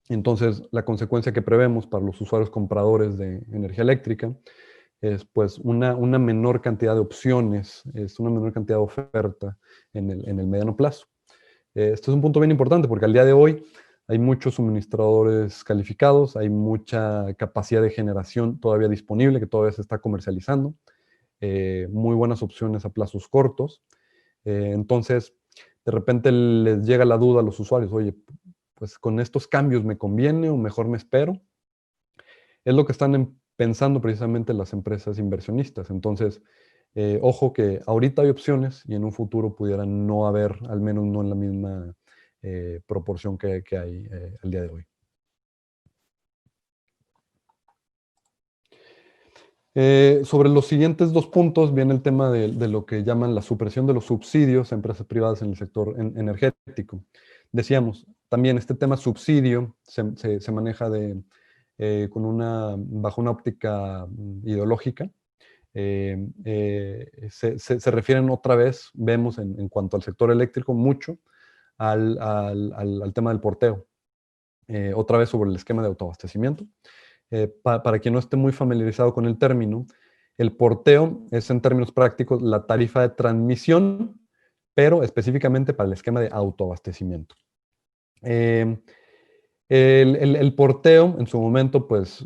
Entonces, la consecuencia que prevemos para los usuarios compradores de energía eléctrica es pues una menor cantidad de opciones, es una menor cantidad de oferta en el mediano plazo. Esto es un punto bien importante porque al día de hoy hay muchos suministradores calificados, hay mucha capacidad de generación todavía disponible que todavía se está comercializando, muy buenas opciones a plazos cortos. Entonces, de repente les llega la duda a los usuarios, oye, pues con estos cambios me conviene o mejor me espero. Es lo que están pensando precisamente las empresas inversionistas. Entonces, ojo que ahorita hay opciones y en un futuro pudieran no haber, al menos no en la misma proporción que hay al día de hoy. Sobre los siguientes 2 puntos viene el tema de lo que llaman la supresión de los subsidios a empresas privadas en el sector energético. Decíamos, también este tema subsidio se maneja bajo una óptica ideológica. Se refieren otra vez, vemos en cuanto al sector eléctrico, mucho al tema del porteo. Otra vez sobre el esquema de autoabastecimiento. Para quien no esté muy familiarizado con el término, el porteo es en términos prácticos la tarifa de transmisión, pero específicamente para el esquema de autoabastecimiento. El porteo en su momento, pues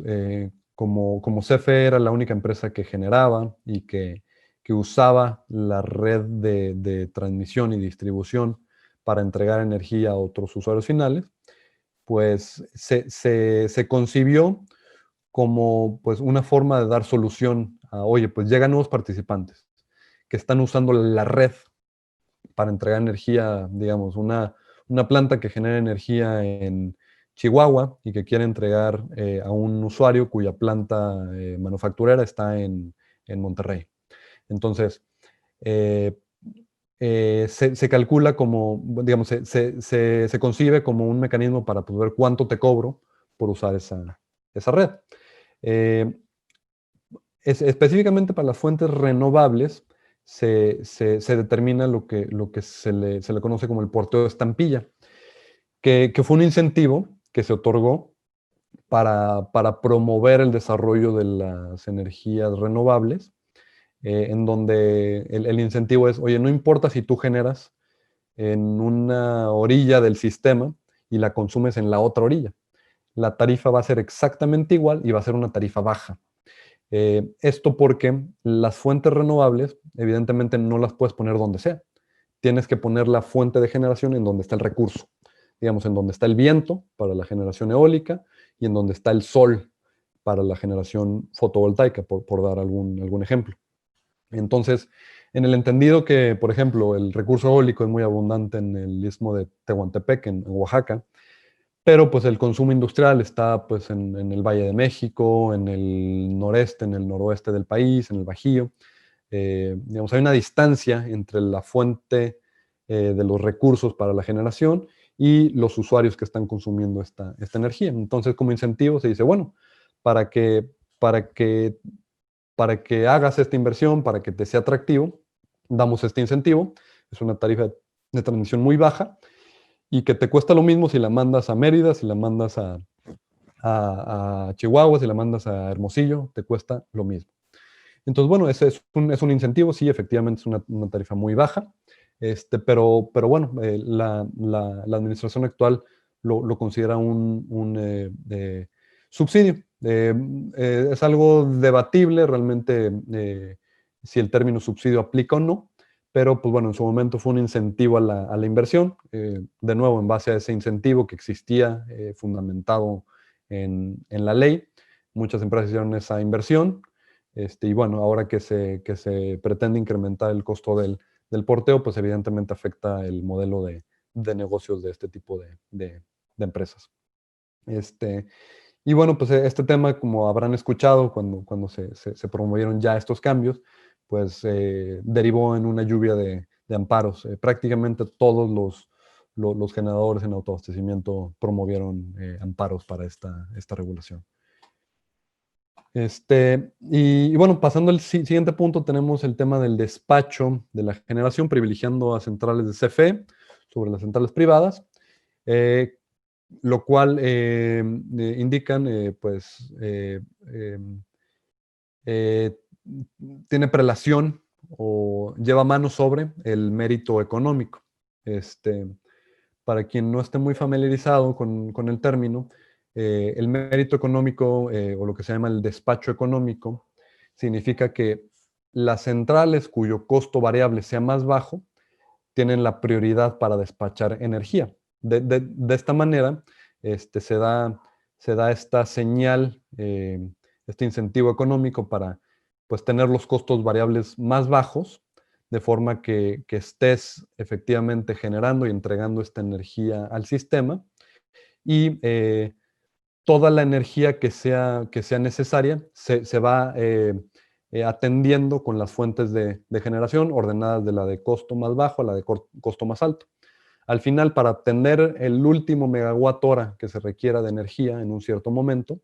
como CFE era la única empresa que generaba y que usaba la red de transmisión y distribución para entregar energía a otros usuarios finales, pues se concibió como pues una forma de dar solución a, oye, pues llegan nuevos participantes que están usando la red para entregar energía, digamos, una planta que genera energía en Chihuahua y que quiere entregar a un usuario cuya planta manufacturera está en Monterrey. Entonces, se calcula como, digamos, se concibe como un mecanismo para poder cuánto te cobro por usar esa red. Específicamente para las fuentes renovables se determina lo que se le conoce como el porteo de estampilla, que fue un incentivo que se otorgó para promover el desarrollo de las energías renovables, en donde el incentivo es, oye, no importa si tú generas en una orilla del sistema y la consumes en la otra orilla. La tarifa va a ser exactamente igual y va a ser una tarifa baja. Esto porque las fuentes renovables, evidentemente, no las puedes poner donde sea. Tienes que poner la fuente de generación en donde está el recurso. Digamos, en donde está el viento para la generación eólica y en donde está el sol para la generación fotovoltaica, por dar algún ejemplo. Entonces, en el entendido que, por ejemplo, el recurso eólico es muy abundante en el istmo de Tehuantepec, en Oaxaca, pero pues el consumo industrial está pues en el Valle de México, en el noreste, en el noroeste del país, en el Bajío. Digamos, hay una distancia entre la fuente de los recursos para la generación y los usuarios que están consumiendo esta energía. Entonces, como incentivo se dice, bueno, para que, para que, para que hagas esta inversión, para que te sea atractivo, damos este incentivo. Es una tarifa de transmisión muy baja y que te cuesta lo mismo si la mandas a Mérida, si la mandas a Chihuahua, si la mandas a Hermosillo, te cuesta lo mismo. Entonces, bueno, ese es un incentivo, sí, efectivamente es una tarifa muy baja, pero bueno, la administración actual lo considera un subsidio. Es algo debatible realmente si el término subsidio aplica o no, pero pues bueno, en su momento fue un incentivo a la inversión, de nuevo, en base a ese incentivo que existía fundamentado en la ley. Muchas empresas hicieron esa inversión. Y bueno, ahora que se pretende incrementar el costo del porteo, pues evidentemente afecta el modelo de negocios de este tipo de empresas. Y bueno, pues este tema, como habrán escuchado cuando se promovieron ya estos cambios, pues derivó en una lluvia de amparos. Prácticamente todos los generadores en autoabastecimiento promovieron amparos para esta regulación. Y bueno, pasando al siguiente punto, tenemos el tema del despacho de la generación, privilegiando a centrales de CFE sobre las centrales privadas, lo cual indican, tiene prelación o lleva mano sobre el mérito económico. Para quien no esté muy familiarizado con el término, el mérito económico o lo que se llama el despacho económico significa que las centrales cuyo costo variable sea más bajo tienen la prioridad para despachar energía. De esta manera se da esta señal, este incentivo económico para pues, tener los costos variables más bajos, de forma que estés efectivamente generando y entregando esta energía al sistema y toda la energía que sea necesaria se va atendiendo con las fuentes de generación ordenadas de la de costo más bajo a la de costo más alto. Al final, para obtener el último megawatt hora que se requiera de energía en un cierto momento,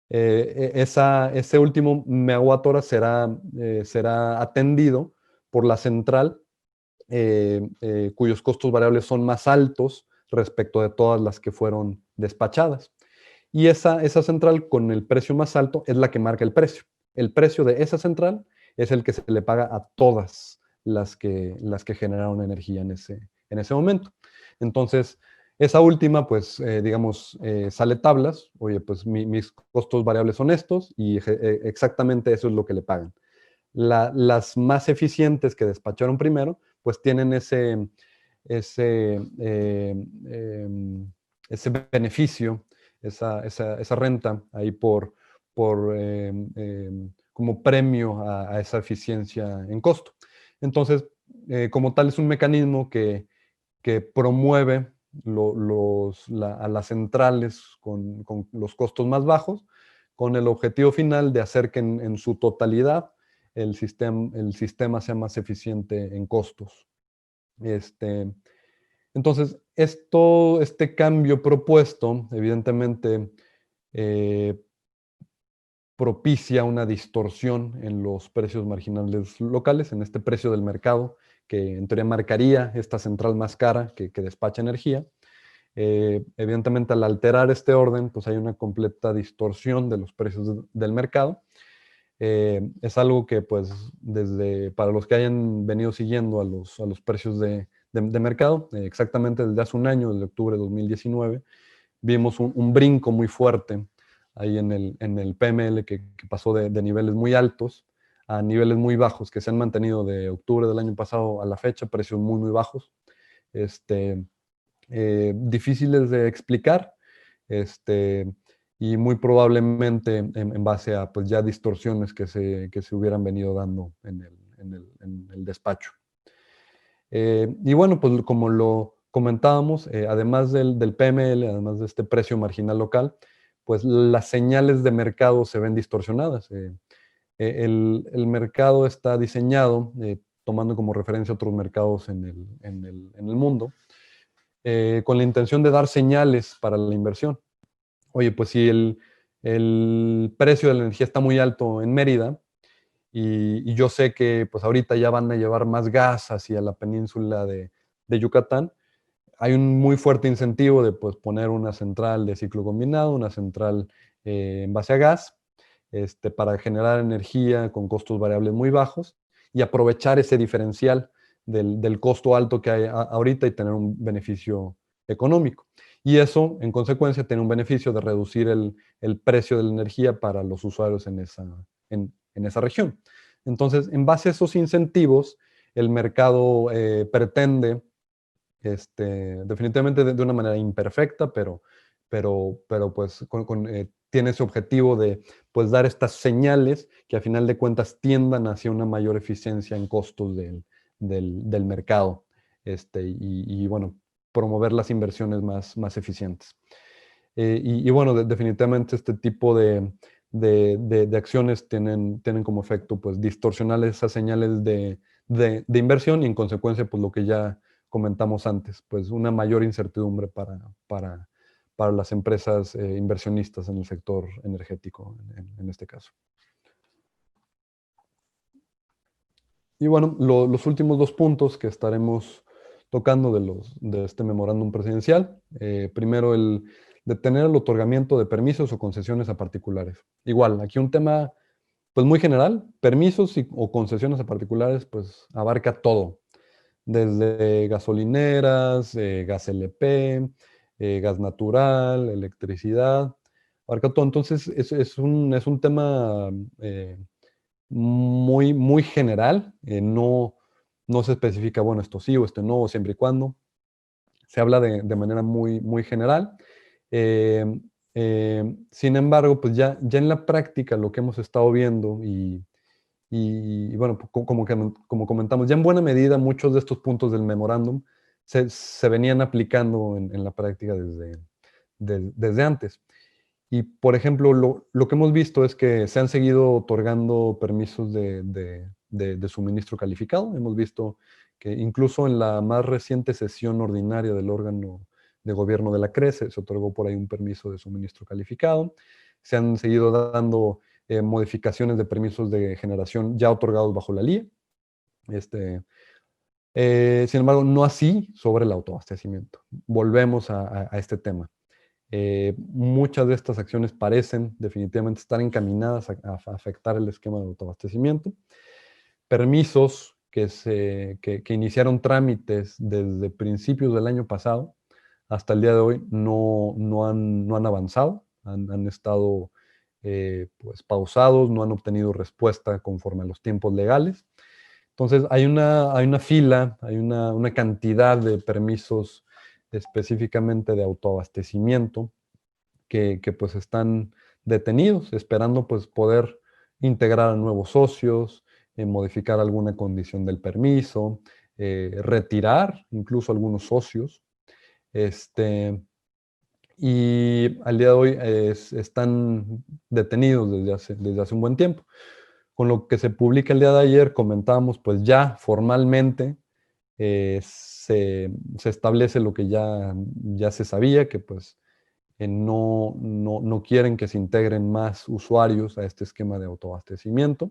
ese último megawatt hora será atendido por la central cuyos costos variables son más altos respecto de todas las que fueron despachadas. Y esa central con el precio más alto es la que marca el precio. El precio de esa central es el que se le paga a todas las que generaron energía en ese momento. Entonces, esa última, pues, digamos, sale tablas. Oye, pues mis costos variables son estos y exactamente eso es lo que le pagan. Las más eficientes que despacharon primero, pues tienen ese beneficio, esa renta ahí como premio a esa eficiencia en costo. Entonces, como tal, es un mecanismo que promueve a las centrales con los costos más bajos, con el objetivo final de hacer que en su totalidad el sistema sea más eficiente en costos. Entonces, este cambio propuesto, evidentemente, propicia una distorsión en los precios marginales locales, en este precio del mercado, que en teoría marcaría esta central más cara que despacha energía. Evidentemente, al alterar este orden, pues hay una completa distorsión de los precios del mercado. Es algo que, pues, para los que hayan venido siguiendo a los precios de de mercado. Exactamente desde hace un año, desde octubre de 2019, vimos un brinco muy fuerte ahí en el PML que pasó de niveles muy altos a niveles muy bajos que se han mantenido de octubre del año pasado a la fecha, precios muy, muy bajos, difíciles de explicar, y muy probablemente en base a pues ya distorsiones que se hubieran venido dando en el despacho. Y bueno, pues como lo comentábamos, además del PML, además de este precio marginal local, pues las señales de mercado se ven distorsionadas. El mercado está diseñado, tomando como referencia otros mercados en el mundo, con la intención de dar señales para la inversión. Oye, pues si el precio de la energía está muy alto en Mérida, y yo sé que pues ahorita ya van a llevar más gas hacia la península de Yucatán, hay un muy fuerte incentivo de pues, poner una central de ciclo combinado, una central en base a gas, para generar energía con costos variables muy bajos y aprovechar ese diferencial del costo alto que hay ahorita y tener un beneficio económico. Y eso, en consecuencia, tiene un beneficio de reducir el precio de la energía para los usuarios en esa región. Entonces, en base a esos incentivos, el mercado pretende, definitivamente de una manera imperfecta, pero pues tiene ese objetivo de pues dar estas señales que a final de cuentas tiendan hacia una mayor eficiencia en costos del mercado, y bueno, promover las inversiones más eficientes. Y bueno, definitivamente este tipo de acciones tienen como efecto pues distorsionar esas señales de inversión y en consecuencia pues lo que ya comentamos antes, pues una mayor incertidumbre para las empresas inversionistas en el sector energético en este caso. Y bueno, los últimos dos puntos que estaremos tocando de este memorándum presidencial. Primero, el detener el otorgamiento de permisos o concesiones a particulares. Igual, aquí un tema pues muy general. Permisos o concesiones a particulares pues abarca todo. Desde gasolineras, gas LP, gas natural, electricidad. Abarca todo. Entonces, es un tema muy, muy general, no se especifica, bueno, esto sí o esto no, siempre y cuando. Se habla de manera muy, muy general. Sin embargo, pues ya en la práctica lo que hemos estado viendo y bueno, como comentamos, ya en buena medida muchos de estos puntos del memorándum se venían aplicando en la práctica desde antes. Y, por ejemplo, lo que hemos visto es que se han seguido otorgando permisos de suministro calificado. Hemos visto que incluso en la más reciente sesión ordinaria del órgano de gobierno de la CRE se otorgó por ahí un permiso de suministro calificado. Se han seguido dando modificaciones de permisos de generación ya otorgados bajo la LIE. Sin embargo, no así sobre el autoabastecimiento. Volvemos a este tema. Muchas de estas acciones parecen definitivamente estar encaminadas a afectar el esquema de autoabastecimiento. Permisos que iniciaron trámites desde principios del año pasado hasta el día de hoy no han avanzado, han estado pues pausados, no han obtenido respuesta conforme a los tiempos legales. Entonces hay una fila, hay una cantidad de permisos específicamente de autoabastecimiento que pues están detenidos, esperando pues poder integrar a nuevos socios, modificar alguna condición del permiso, retirar incluso algunos socios. Y al día de hoy están detenidos desde hace un buen tiempo. Con lo que se publica el día de ayer, comentábamos, pues ya formalmente se establece lo que ya se sabía, que pues no quieren que se integren más usuarios a este esquema de autoabastecimiento.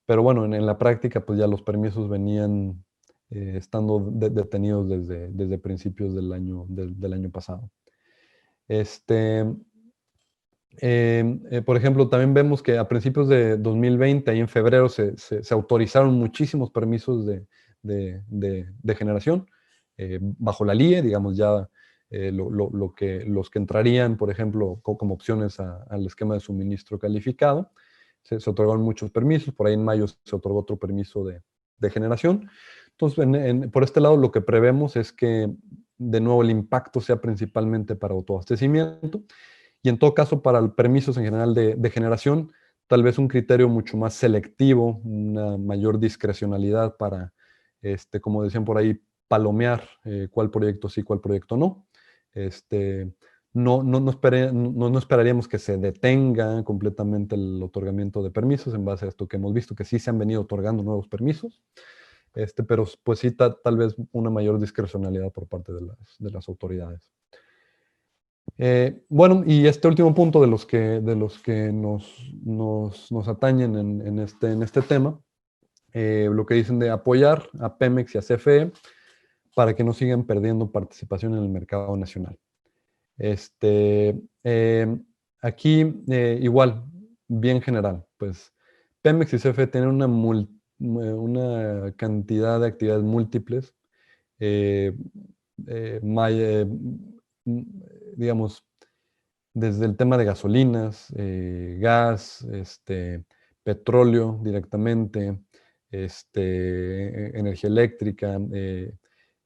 Pero bueno, en la práctica, pues ya los permisos venían estando detenidos desde principios del año pasado. Por ejemplo, también vemos que a principios de 2020, ahí en febrero, se autorizaron muchísimos permisos de generación bajo la LIE, digamos ya los que entrarían, por ejemplo, como opciones al esquema de suministro calificado. Se otorgaron muchos permisos, por ahí en mayo se otorgó otro permiso de generación. Entonces, por este lado, lo que prevemos es que, de nuevo, el impacto sea principalmente para autoabastecimiento. Y en todo caso, para permisos en general de generación, tal vez un criterio mucho más selectivo, una mayor discrecionalidad para, como decían por ahí, palomear cuál proyecto sí, cuál proyecto no. No esperaríamos que se detenga completamente el otorgamiento de permisos en base a esto que hemos visto, que sí se han venido otorgando nuevos permisos, pero pues sí tal vez una mayor discrecionalidad por parte de las autoridades. Bueno, y este último punto de los que nos atañen en este tema, lo que dicen de apoyar a Pemex y a CFE para que no sigan perdiendo participación en el mercado nacional. Aquí, igual, bien general, pues Pemex y CFE tienen una cantidad de actividades múltiples, digamos, desde el tema de gasolinas, gas, petróleo directamente, energía eléctrica,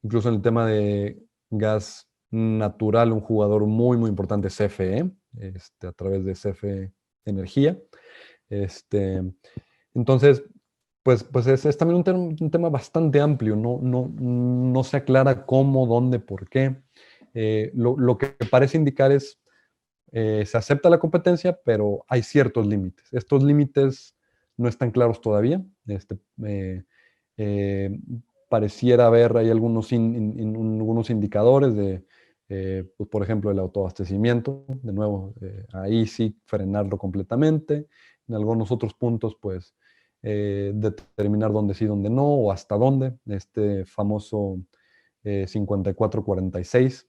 incluso en el tema de gas natural, un jugador muy, muy importante, CFE, a través de CFE Energía. Entonces, pues es también un tema bastante amplio, no se aclara cómo, dónde, por qué. Lo que parece indicar es se acepta la competencia, pero hay ciertos límites. Estos límites no están claros todavía. Eh, Pareciera haber hay algunos indicadores de, pues, por ejemplo, el autoabastecimiento. De nuevo, ahí sí frenarlo completamente. En algunos otros puntos, pues, determinar dónde sí, dónde no, o hasta dónde. Este famoso 54-46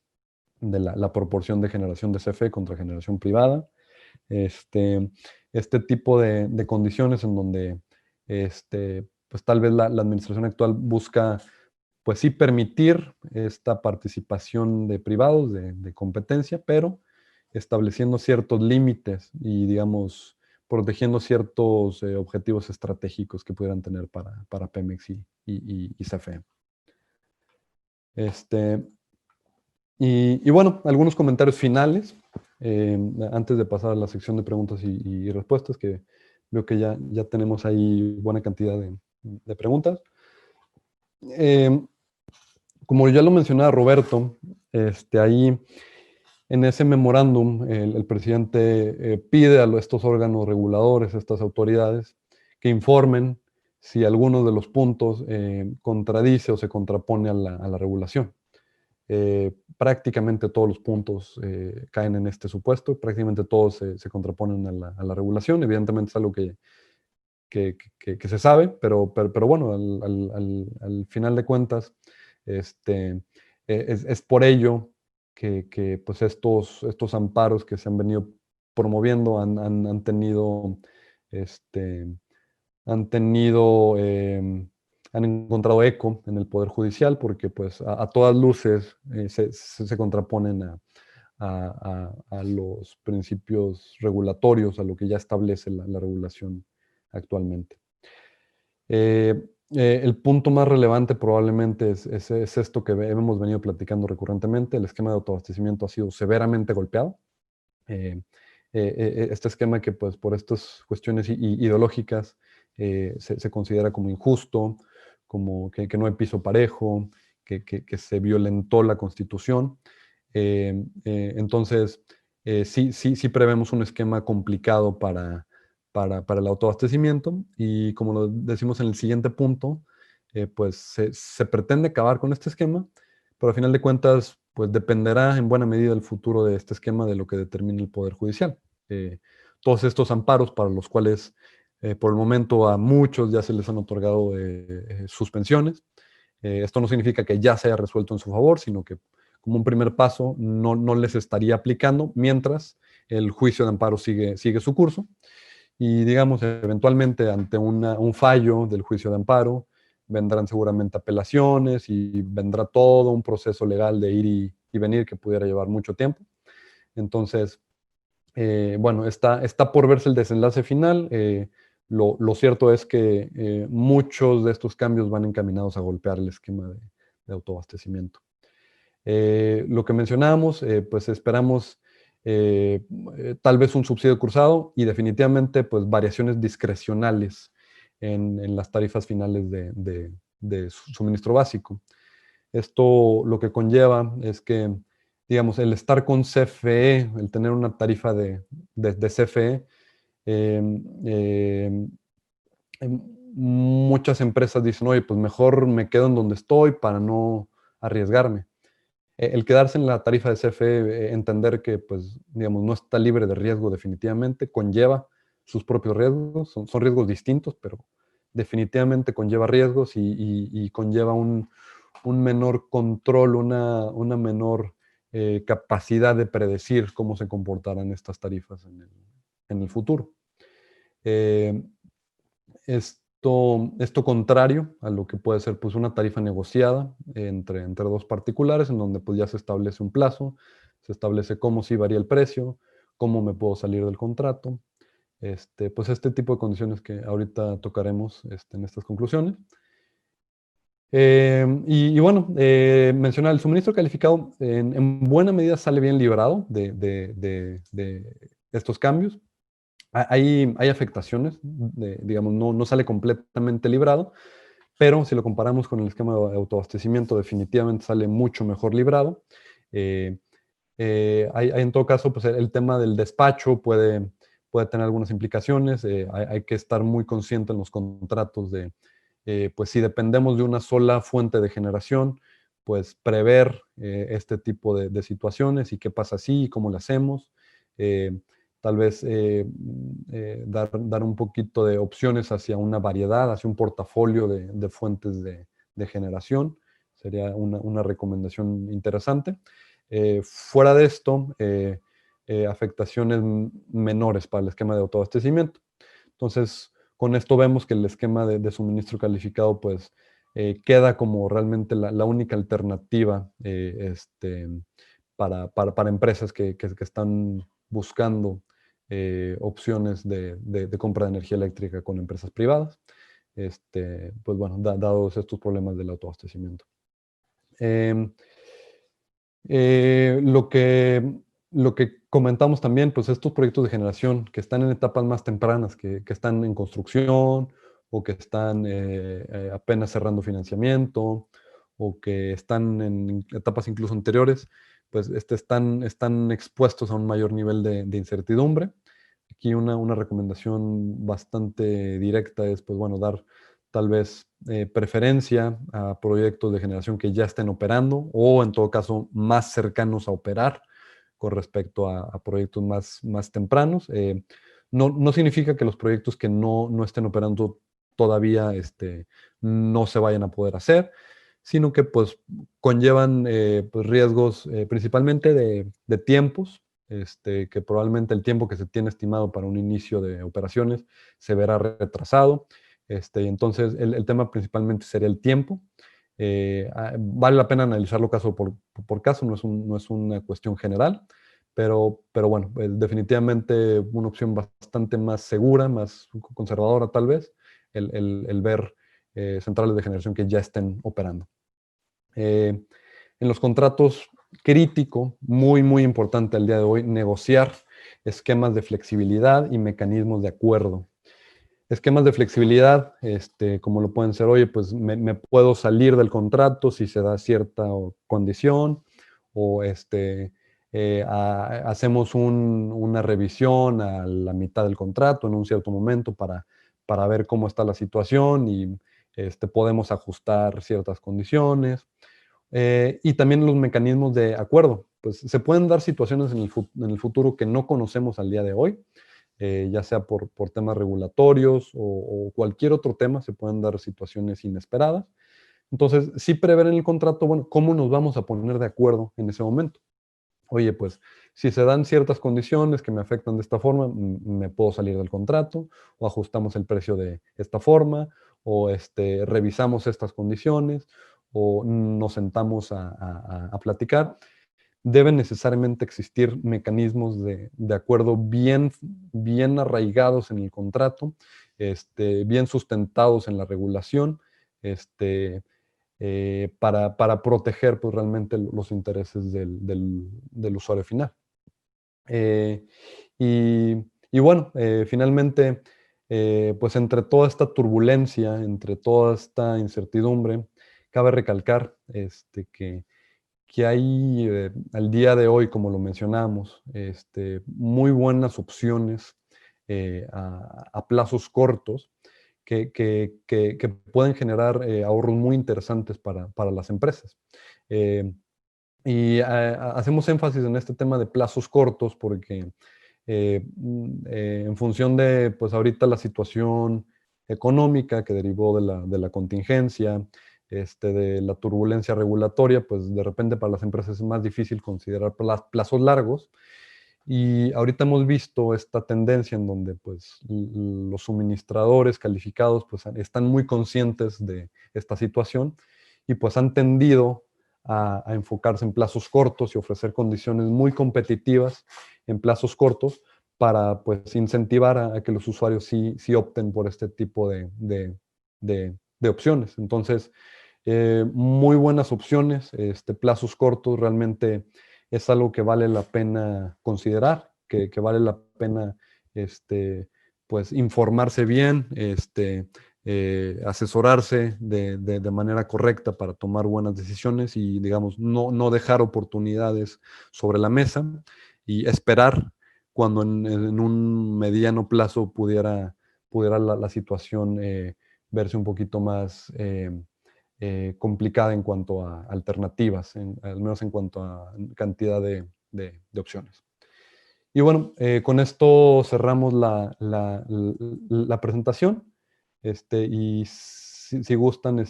de la proporción de generación de CFE contra generación privada. Este tipo de condiciones en donde pues tal vez la administración actual busca, pues sí, permitir esta participación de privados, de competencia, pero estableciendo ciertos límites y, digamos, protegiendo ciertos objetivos estratégicos que pudieran tener para Pemex y CFE. Y bueno, algunos comentarios finales, antes de pasar a la sección de preguntas y respuestas, que veo que ya tenemos ahí buena cantidad de preguntas. Como ya lo mencionaba Roberto, ahí en ese memorándum el presidente pide a estos órganos reguladores, a estas autoridades, que informen si alguno de los puntos contradice o se contrapone a la regulación. Prácticamente todos los puntos caen en este supuesto, prácticamente todos se contraponen a la regulación. Evidentemente es algo que se sabe, pero bueno, al final de cuentas, es por ello que pues estos amparos que se han venido promoviendo han tenido, han encontrado eco en el Poder Judicial, porque pues a todas luces se contraponen a los principios regulatorios, a lo que ya establece la regulación actualmente. El punto más relevante probablemente es esto que hemos venido platicando recurrentemente. El esquema de autoabastecimiento ha sido severamente golpeado. Este esquema que pues por estas cuestiones ideológicas se considera como injusto, como que no hay piso parejo, que se violentó la Constitución. Entonces, sí prevemos un esquema complicado para el autoabastecimiento, y como lo decimos en el siguiente punto, pues se pretende acabar con este esquema, pero a final de cuentas, pues dependerá en buena medida el futuro de este esquema de lo que determine el Poder Judicial. Todos estos amparos para los cuales por el momento a muchos ya se les han otorgado suspensiones. Esto no significa que ya se haya resuelto en su favor, sino que como un primer paso no les estaría aplicando mientras el juicio de amparo sigue su curso y, digamos, eventualmente ante un fallo del juicio de amparo, vendrán seguramente apelaciones y vendrá todo un proceso legal de ir y venir que pudiera llevar mucho tiempo. Entonces, bueno, está por verse el desenlace final. Lo cierto es que muchos de estos cambios van encaminados a golpear el esquema de autoabastecimiento. Lo que mencionábamos, pues esperamos tal vez un subsidio cruzado y definitivamente pues variaciones discrecionales en las tarifas finales de suministro básico. Esto lo que conlleva es que, digamos, el estar con CFE, el tener una tarifa de CFE, eh, eh, muchas empresas dicen, oye, pues mejor me quedo en donde estoy para no arriesgarme. El quedarse en la tarifa de CFE, entender que, pues, digamos, no está libre de riesgo definitivamente, conlleva sus propios riesgos, son riesgos distintos, pero definitivamente conlleva riesgos y conlleva un menor control, una menor capacidad de predecir cómo se comportarán estas tarifas en el futuro. Esto contrario a lo que puede ser pues, una tarifa negociada entre dos particulares, en donde pues, ya se establece un plazo, se establece cómo sí varía el precio, cómo me puedo salir del contrato, pues este tipo de condiciones que ahorita tocaremos en estas conclusiones. Y bueno, mencionar el suministro calificado en buena medida sale bien librado de estos cambios. Hay afectaciones, digamos, no sale completamente librado, pero si lo comparamos con el esquema de autoabastecimiento, definitivamente sale mucho mejor librado. Hay en todo caso, pues el tema del despacho puede tener algunas implicaciones. Hay que estar muy consciente en los contratos de, pues si dependemos de una sola fuente de generación, pues prever este tipo de situaciones y qué pasa así y cómo lo hacemos. Tal vez dar un poquito de opciones hacia una variedad, hacia un portafolio de fuentes de generación. Sería una recomendación interesante. Fuera de esto, afectaciones menores para el esquema de autoabastecimiento. Entonces, con esto vemos que el esquema de suministro calificado pues, queda como realmente la única alternativa para empresas que están buscando opciones de compra de energía eléctrica con empresas privadas, pues bueno, dados estos problemas del autoabastecimiento. Lo que comentamos también, pues estos proyectos de generación que están en etapas más tempranas, que están en construcción o que están apenas cerrando financiamiento o que están en etapas incluso anteriores, pues están expuestos a un mayor nivel de incertidumbre. Aquí una recomendación bastante directa es, pues bueno, dar tal vez preferencia a proyectos de generación que ya estén operando o en todo caso más cercanos a operar con respecto a proyectos más tempranos. No significa que los proyectos que no estén operando todavía no se vayan a poder hacer, sino que pues conllevan pues, riesgos principalmente de tiempos, que probablemente el tiempo que se tiene estimado para un inicio de operaciones se verá retrasado. Entonces, el tema principalmente sería el tiempo. Vale la pena analizarlo caso por caso, no es una cuestión general, pero bueno, definitivamente una opción bastante más segura, más conservadora tal vez, el ver centrales de generación que ya estén operando. En los contratos crítico, muy importante al día de hoy, negociar esquemas de flexibilidad y mecanismos de acuerdo. Esquemas de flexibilidad, como lo pueden ser, oye, pues me puedo salir del contrato si se da cierta condición, o hacemos una revisión a la mitad del contrato en un cierto momento para ver cómo está la situación y podemos ajustar ciertas condiciones. Y también los mecanismos de acuerdo. Pues se pueden dar situaciones en el futuro que no conocemos al día de hoy, ya sea por temas regulatorios o cualquier otro tema, se pueden dar situaciones inesperadas. Entonces, sí prever en el contrato, bueno, cómo nos vamos a poner de acuerdo en ese momento. oye, pues si se dan ciertas condiciones que me afectan de esta forma, me puedo salir del contrato, o ajustamos el precio de esta forma, o revisamos estas condiciones, o nos sentamos a platicar. Deben necesariamente existir mecanismos de acuerdo bien arraigados en el contrato, bien sustentados en la regulación, para proteger pues, realmente los intereses del usuario final. Eh, y, y bueno, finalmente, pues entre toda esta turbulencia, entre toda esta incertidumbre, cabe recalcar que hay al día de hoy, como lo mencionamos, muy buenas opciones a plazos cortos que pueden generar ahorros muy interesantes para las empresas. Y hacemos énfasis en este tema de plazos cortos porque en función de, pues ahorita la situación económica que derivó de la contingencia, de la turbulencia regulatoria, pues de repente para las empresas es más difícil considerar plazos largos. Y ahorita hemos visto esta tendencia en donde pues los suministradores calificados pues están muy conscientes de esta situación y pues han tendido a enfocarse en plazos cortos y ofrecer condiciones muy competitivas en plazos cortos para pues incentivar a que los usuarios sí opten por este tipo de opciones. Entonces, muy buenas opciones, plazos cortos realmente es algo que vale la pena considerar, que vale la pena pues informarse bien, asesorarse de manera correcta para tomar buenas decisiones y, digamos, no dejar oportunidades sobre la mesa y esperar cuando en un mediano plazo pudiera la situación verse un poquito más complicada en cuanto a alternativas, al menos en cuanto a cantidad de opciones. Y bueno, con esto cerramos la presentación. Y si gustan,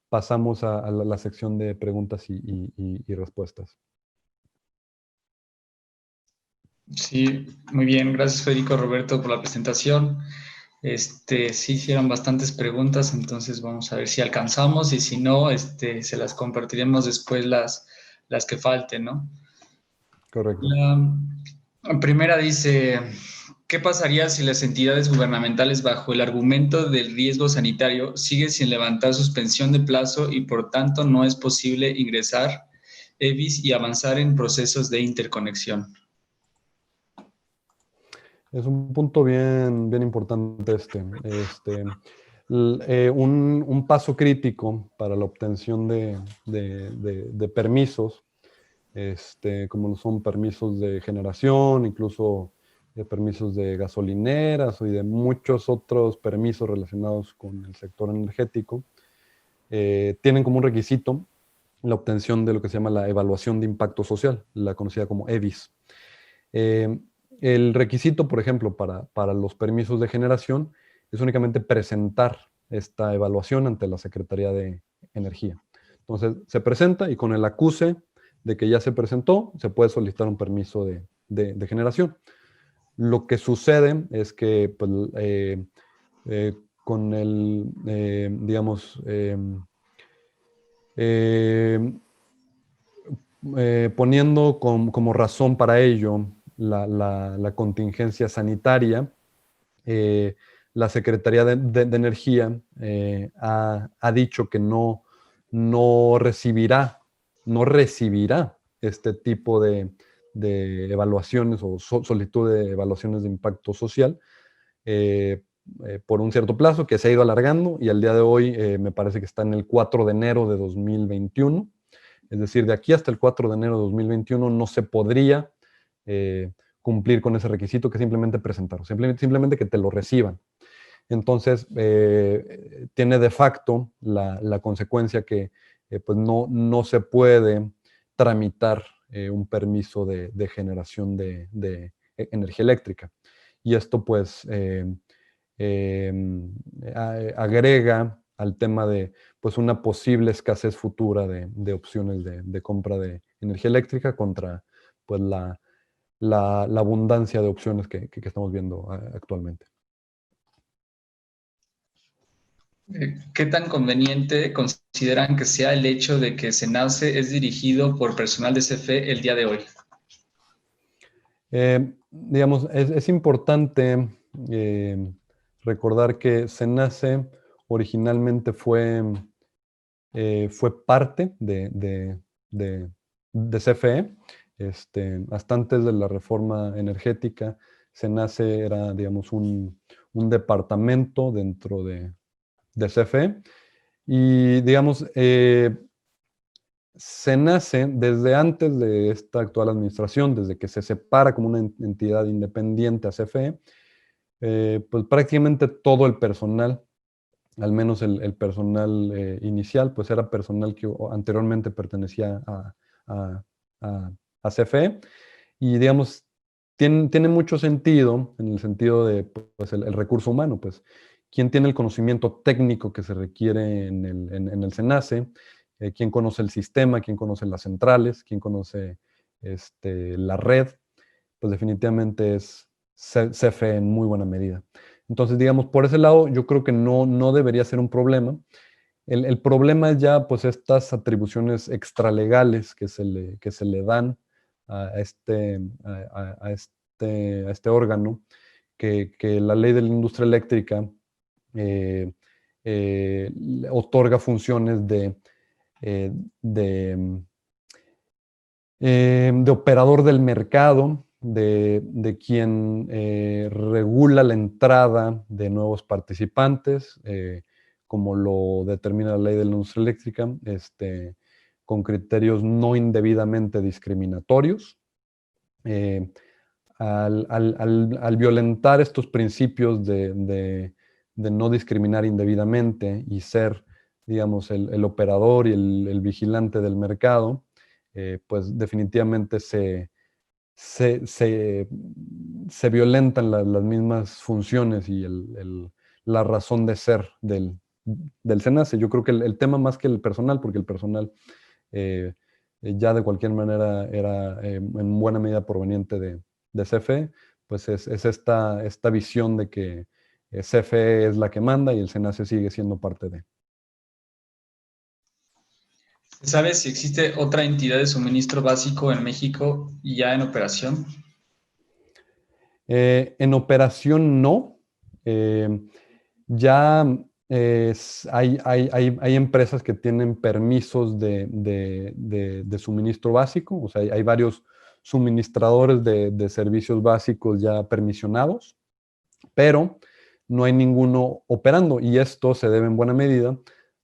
pasamos a la sección de preguntas y respuestas. Sí, muy bien. Gracias, Federico, Roberto, por la presentación. Sí hicieron bastantes preguntas, entonces vamos a ver si alcanzamos y si no, se las compartiremos después las que falten, ¿no? Correcto. La primera dice, ¿qué pasaría si las entidades gubernamentales bajo el argumento del riesgo sanitario siguen sin levantar suspensión de plazo y por tanto no es posible ingresar EVIs y avanzar en procesos de interconexión? Es un punto bien importante un paso crítico para la obtención de permisos, como son permisos de generación, incluso permisos de gasolineras y de muchos otros permisos relacionados con el sector energético, tienen como un requisito la obtención de lo que se llama la evaluación de impacto social, la conocida como EVIS. El requisito, por ejemplo, para los permisos de generación es únicamente presentar esta evaluación ante la Secretaría de Energía. Entonces, se presenta y con el acuse de que ya se presentó, se puede solicitar un permiso de generación. Lo que sucede es que pues, con el, digamos, poniendo como razón para ello la contingencia sanitaria, la Secretaría de Energía ha dicho que no recibirá este tipo de evaluaciones o solicitud de evaluaciones de impacto social por un cierto plazo que se ha ido alargando y al día de hoy me parece que está en el 4 de enero de 2021. Es decir, de aquí hasta el 4 de enero de 2021 no se podría cumplir con ese requisito que simplemente presentar, simplemente que te lo reciban. Entonces, tiene de facto la consecuencia que pues no se puede tramitar un permiso de generación de energía eléctrica. Y esto pues agrega al tema de pues una posible escasez futura de opciones de compra de energía eléctrica contra pues la abundancia de opciones que estamos viendo actualmente. ¿Qué tan conveniente consideran que sea el hecho de que SENACE es dirigido por personal de CFE el día de hoy? Digamos, es importante recordar que SENACE originalmente fue parte de CFE. Hasta antes de la reforma energética, SENACE era, digamos, un departamento dentro de CFE. Y, digamos, SENACE, desde antes de esta actual administración, desde que se separa como una entidad independiente a CFE, pues prácticamente todo el personal, al menos el personal inicial, pues era personal que anteriormente pertenecía a CFE. Y, digamos, tiene mucho sentido en el sentido de pues, el recurso humano, pues quién tiene el conocimiento técnico que se requiere en el SENACE, quién conoce el sistema, quién conoce las centrales, quién conoce la red, pues definitivamente es CFE en muy buena medida. Entonces, digamos, por ese lado, yo creo que no debería ser un problema. El problema es ya, pues, estas atribuciones extralegales que se le dan a este órgano, que la ley de la industria eléctrica eh, otorga funciones de operador del mercado, de quien regula la entrada de nuevos participantes, como lo determina la ley de la industria eléctrica, con criterios no indebidamente discriminatorios. Al violentar estos principios de no discriminar indebidamente y ser, digamos, el operador y el vigilante del mercado, pues definitivamente se violentan las mismas funciones y la razón de ser del SENACE. Yo creo que el tema más que el personal, porque el personal ya de cualquier manera era en buena medida proveniente de CFE, pues es esta visión de que CFE es la que manda y el SENACE sigue siendo parte de. ¿Se sabe si existe otra entidad de suministro básico en México y ya en operación? En operación no. Ya hay empresas que tienen permisos de suministro básico, o sea, hay varios suministradores de servicios básicos ya permisionados, pero no hay ninguno operando, y esto se debe en buena medida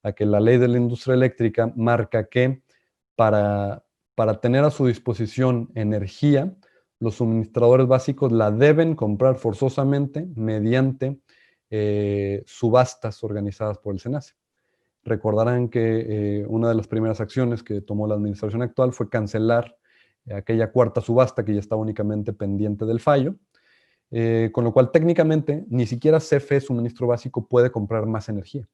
a que la ley de la industria eléctrica marca que para tener a su disposición energía, los suministradores básicos la deben comprar forzosamente mediante subastas organizadas por el SENACE. Recordarán que una de las primeras acciones que tomó la administración actual fue cancelar aquella cuarta subasta que ya estaba únicamente pendiente del fallo, con lo cual técnicamente ni siquiera CFE Suministro Básico puede comprar más energía,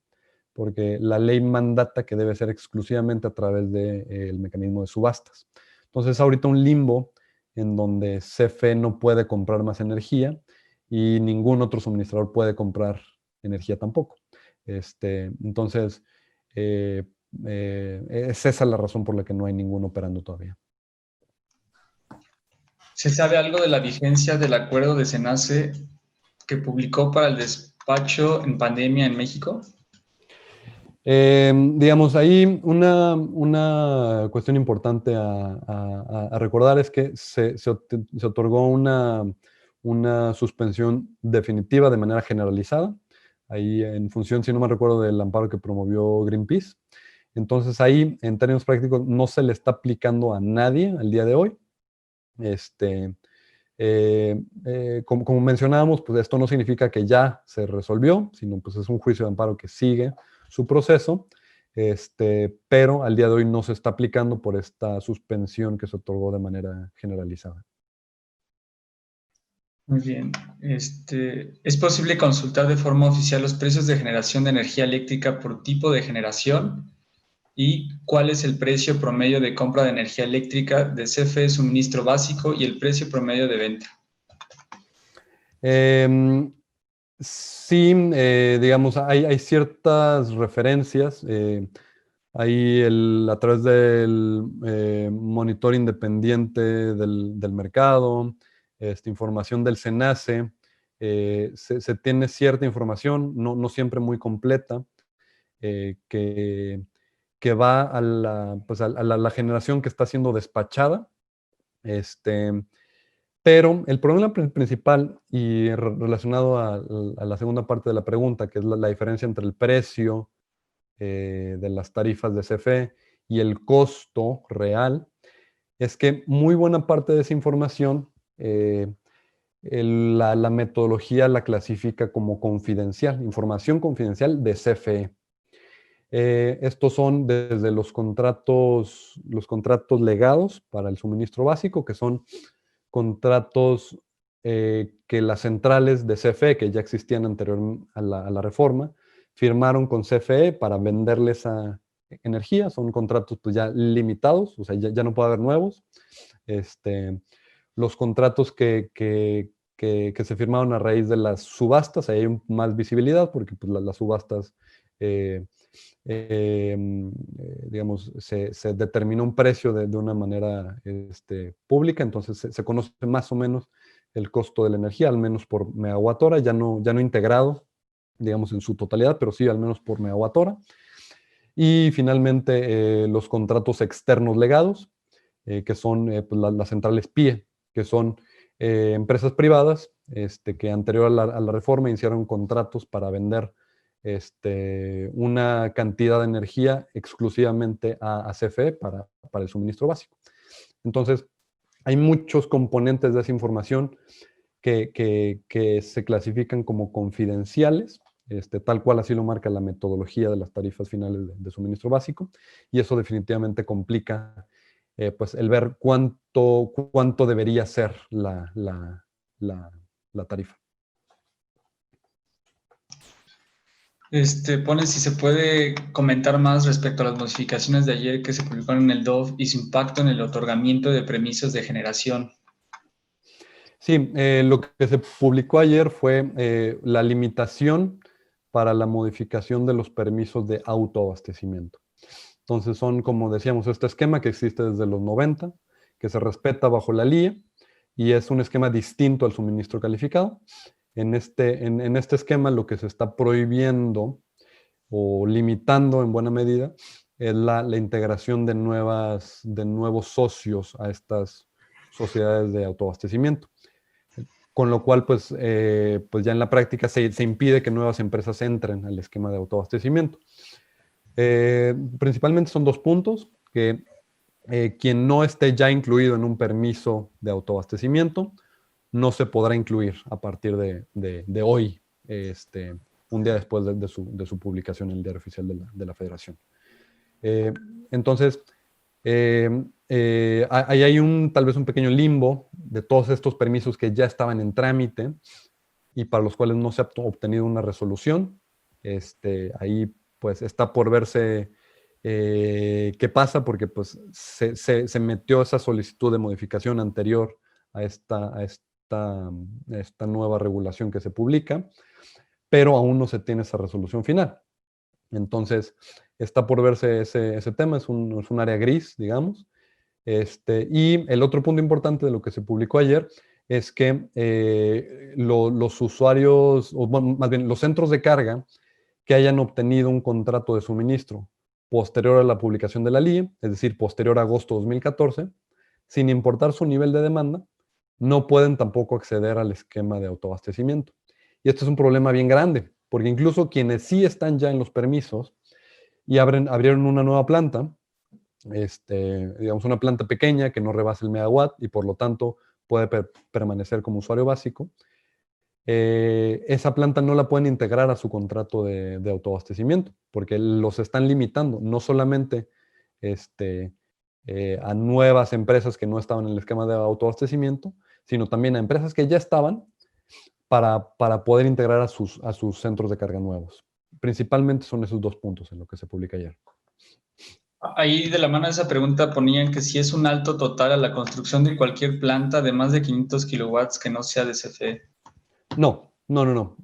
porque la ley mandata que debe ser exclusivamente a través del mecanismo de subastas. Entonces, ahorita un limbo en donde CFE no puede comprar más energía y ningún otro suministrador puede comprar energía tampoco. Entonces, es esa la razón por la que no hay ninguno operando todavía. ¿Se sabe algo de la vigencia del acuerdo de SENACE que publicó para el despacho en pandemia en México? Digamos, ahí una cuestión importante a recordar es que se otorgó una suspensión definitiva de manera generalizada, ahí en función, si no me recuerdo, del amparo que promovió Greenpeace. Entonces ahí, en términos prácticos, no se le está aplicando a nadie al día de hoy. Como mencionábamos, pues esto no significa que ya se resolvió, sino pues es un juicio de amparo que sigue su proceso, pero al día de hoy no se está aplicando por esta suspensión que se otorgó de manera generalizada. Muy bien. ¿Es posible consultar de forma oficial los precios de generación de energía eléctrica por tipo de generación? ¿Y cuál es el precio promedio de compra de energía eléctrica de CFE suministro básico y el precio promedio de venta? Sí, digamos, hay ciertas referencias. Ahí a través del monitor independiente del mercado, información del SENACE, se tiene cierta información, no siempre muy completa, que va a pues la generación que está siendo despachada. Pero el problema principal y relacionado a la segunda parte de la pregunta, que es la diferencia entre el precio de las tarifas de CFE y el costo real, es que muy buena parte de esa información, la metodología la clasifica como confidencial, información confidencial de CFE. Estos son desde los contratos legados para el suministro básico, que son contratos que las centrales de CFE, que ya existían anterior a la reforma, firmaron con CFE para venderles esa energía. Son contratos pues, ya limitados, o sea, ya no puede haber nuevos. Los contratos que se firmaron a raíz de las subastas, ahí hay más visibilidad porque pues, las subastas, digamos, se determinó un precio de una manera pública, entonces se conoce más o menos el costo de la energía, al menos por megawatt hora, ya no integrado, digamos, en su totalidad, pero sí al menos por megawatt hora. Y finalmente los contratos externos legados, que son pues, las centrales PIE, que son empresas privadas que anterior a la reforma iniciaron contratos para vender una cantidad de energía exclusivamente a CFE para el suministro básico. Entonces, hay muchos componentes de esa información que se clasifican como confidenciales, tal cual así lo marca la metodología de las tarifas finales de suministro básico, y eso definitivamente complica pues el ver cuánto debería ser la tarifa. Pone si se puede comentar más respecto a las modificaciones de ayer que se publicaron en el DOF y su impacto en el otorgamiento de permisos de generación. Sí, lo que se publicó ayer fue la limitación para la modificación de los permisos de autoabastecimiento. Entonces son, como decíamos, este esquema que existe desde los 90, que se respeta bajo la LIE y es un esquema distinto al suministro calificado. En este esquema lo que se está prohibiendo o limitando en buena medida es la integración de nuevos socios a estas sociedades de autoabastecimiento. Con lo cual, pues ya en la práctica se impide que nuevas empresas entren al esquema de autoabastecimiento. Principalmente son dos puntos, que quien no esté ya incluido en un permiso de autoabastecimiento no se podrá incluir a partir de hoy, un día después de su publicación en el Diario Oficial de la Federación. Entonces, ahí hay tal vez un pequeño limbo de todos estos permisos que ya estaban en trámite y para los cuales no se ha obtenido una resolución. Ahí pues está por verse qué pasa, porque pues se metió esa solicitud de modificación anterior a esta nueva regulación que se publica, pero aún no se tiene esa resolución final. Entonces, está por verse ese tema, es un área gris, digamos. Y el otro punto importante de lo que se publicó ayer es que los usuarios, o más bien los centros de carga que hayan obtenido un contrato de suministro posterior a la publicación de la LIE, es decir, posterior a agosto de 2014, sin importar su nivel de demanda, no pueden tampoco acceder al esquema de autoabastecimiento. Y esto es un problema bien grande, porque incluso quienes sí están ya en los permisos y abrieron una nueva planta, digamos una planta pequeña que no rebasa el megawatt y por lo tanto puede permanecer como usuario básico, esa planta no la pueden integrar a su contrato de autoabastecimiento, porque los están limitando, no solamente a nuevas empresas que no estaban en el esquema de autoabastecimiento, sino también a empresas que ya estaban para poder integrar a sus centros de carga nuevos. Principalmente son esos dos puntos en lo que se publica ayer. Ahí de la mano de esa pregunta ponían que si es un alto total a la construcción de cualquier planta de más de 500 kilowatts que no sea de CFE. No, no, no, no.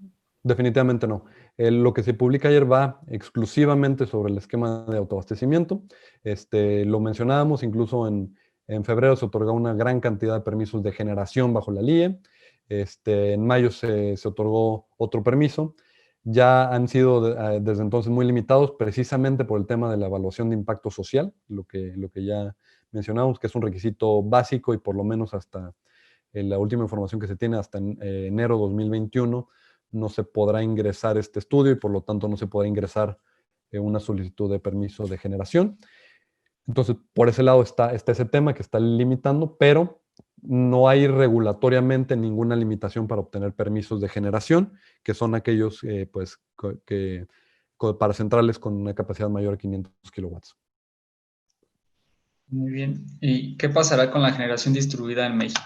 Definitivamente no. Lo que se publica ayer va exclusivamente sobre el esquema de autoabastecimiento. Lo mencionábamos, incluso en febrero se otorgó una gran cantidad de permisos de generación bajo la LIE. En mayo se otorgó otro permiso. Ya han sido desde entonces muy limitados precisamente por el tema de la evaluación de impacto social, lo que ya mencionamos, que es un requisito básico y por lo menos hasta la última información que se tiene hasta enero 2021, no se podrá ingresar este estudio y por lo tanto no se podrá ingresar una solicitud de permiso de generación. Entonces, por ese lado está ese tema que está limitando, pero no hay regulatoriamente ninguna limitación para obtener permisos de generación, que son aquellos pues, para centrales con una capacidad mayor a 500 kilowatts. Muy bien. ¿Y qué pasará con la generación distribuida en México?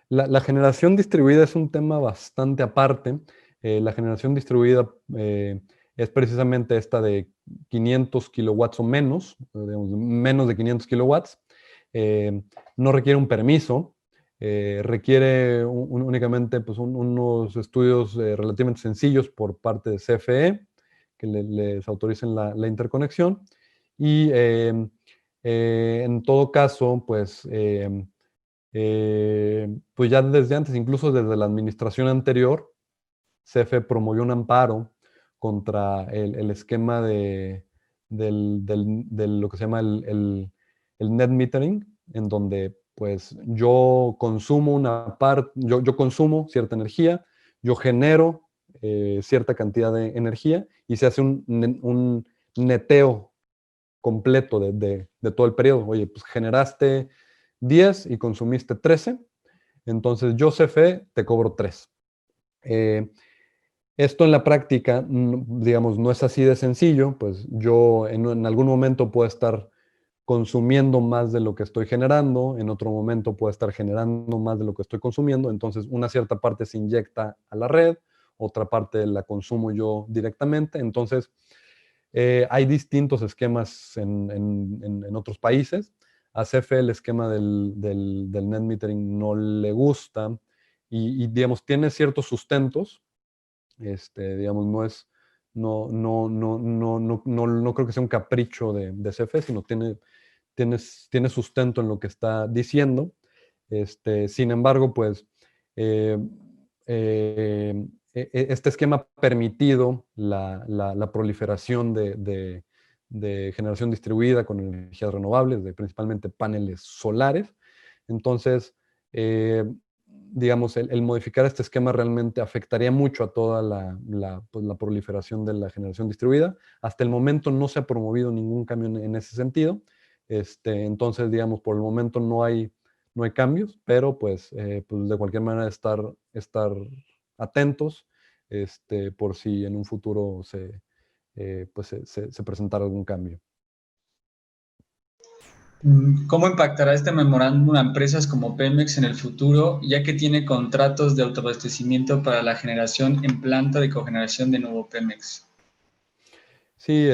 La generación distribuida es un tema bastante aparte. La generación distribuida es precisamente esta de 500 kilowatts o menos, digamos, menos de 500 kilowatts. No requiere un permiso, requiere únicamente pues, unos estudios relativamente sencillos por parte de CFE que les autoricen la interconexión. Y en todo caso, pues pues ya desde antes, incluso desde la administración anterior, CFE promovió un amparo contra el esquema de lo que se llama el net metering, en donde pues yo consumo yo consumo cierta energía, yo genero cierta cantidad de energía y se hace un neteo completo de todo el periodo. Oye, pues generaste 10 y consumiste 13, entonces yo CFE te cobro 3. Esto en la práctica, digamos, no es así de sencillo, pues yo en algún momento puedo estar consumiendo más de lo que estoy generando, en otro momento puedo estar generando más de lo que estoy consumiendo, entonces una cierta parte se inyecta a la red, otra parte la consumo yo directamente, entonces hay distintos esquemas en otros países. A CFE el esquema del net metering no le gusta digamos, tiene ciertos sustentos. Digamos, no creo que sea un capricho de CFE, sino tiene sustento en lo que está diciendo. Sin embargo, pues eh, este esquema ha permitido la proliferación de generación distribuida con energías renovables, principalmente paneles solares. Entonces, digamos, el modificar este esquema realmente afectaría mucho a toda pues, la proliferación de la generación distribuida. Hasta el momento no se ha promovido ningún cambio en ese sentido. Entonces, digamos, por el momento no hay cambios, pero pues de cualquier manera estar atentos por si en un futuro pues se presentara algún cambio. ¿Cómo impactará este memorándum a empresas como Pemex en el futuro, ya que tiene contratos de autoabastecimiento para la generación en planta de cogeneración de nuevo Pemex? Sí,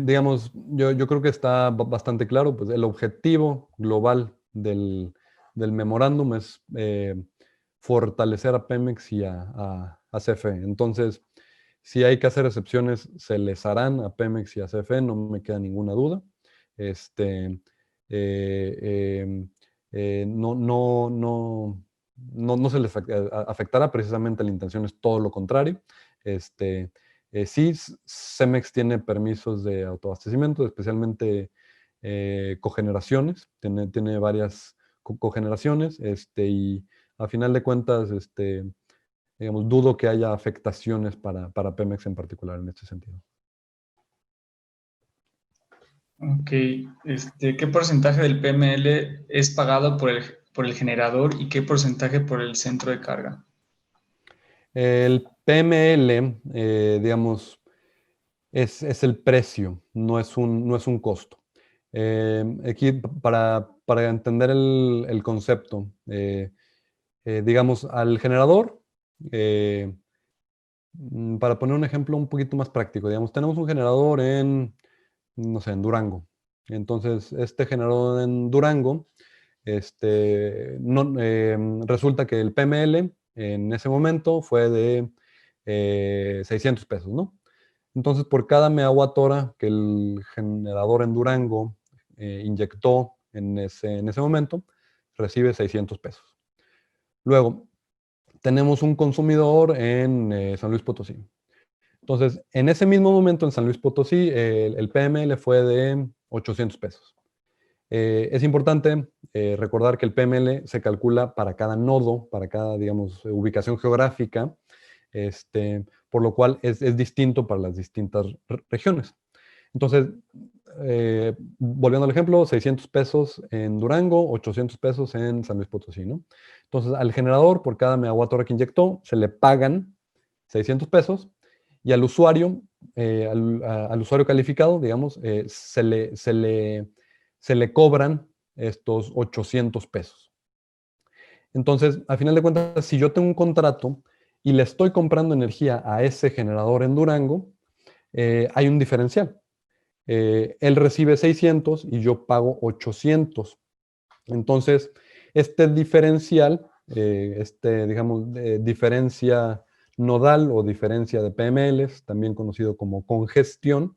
digamos, yo creo que está bastante claro, pues el objetivo global del memorándum es fortalecer a Pemex y a CFE. Entonces, si hay que hacer excepciones, se les harán a Pemex y a CFE, no me queda ninguna duda. No se les afectará, precisamente la intención es todo lo contrario. Sí, Cemex tiene permisos de autoabastecimiento, especialmente cogeneraciones, tiene varias cogeneraciones, y a final de cuentas, digamos, dudo que haya afectaciones para Pemex en particular en este sentido. Ok, ¿qué porcentaje del PML es pagado por el generador y qué porcentaje por el centro de carga? El PML, digamos, es el precio, no es un costo. Aquí, para entender el concepto, digamos, al generador, para poner un ejemplo un poquito más práctico, digamos, tenemos un generador en no sé, en Durango. Entonces, este generador en Durango, resulta que el PML en ese momento fue de 600 pesos, ¿no? Entonces, por cada megawatt hora que el generador en Durango inyectó en ese momento, recibe 600 pesos. Luego, tenemos un consumidor en San Luis Potosí. Entonces, en ese mismo momento en San Luis Potosí, el PML fue de 800 pesos. Es importante recordar que el PML se calcula para cada nodo, para cada, digamos, ubicación geográfica, por lo cual es distinto para las distintas regiones. Entonces, volviendo al ejemplo, 600 pesos en Durango, 800 pesos en San Luis Potosí, ¿no? Entonces, al generador, por cada megawatt hora que inyectó, se le pagan 600 pesos y al usuario, al usuario calificado, digamos, se le cobran estos 800 pesos. Entonces, a final de cuentas, si yo tengo un contrato y le estoy comprando energía a ese generador en Durango, hay un diferencial. Él recibe 600 y yo pago 800. Entonces, este diferencial, digamos, diferencia nodal o diferencia de PMLs, también conocido como congestión,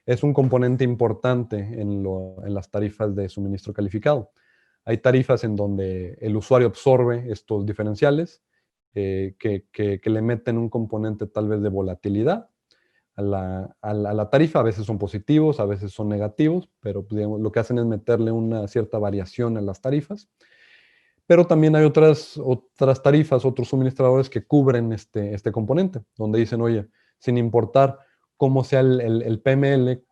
es un componente importante en las tarifas de suministro calificado. Hay tarifas en donde el usuario absorbe estos diferenciales que le meten un componente tal vez de volatilidad a la tarifa. A veces son positivos, a veces son negativos, pero pues, digamos, lo que hacen es meterle una cierta variación a las tarifas. Pero también hay otras tarifas, otros suministradores que cubren este componente, donde dicen, oye, sin importar cómo sea el PML,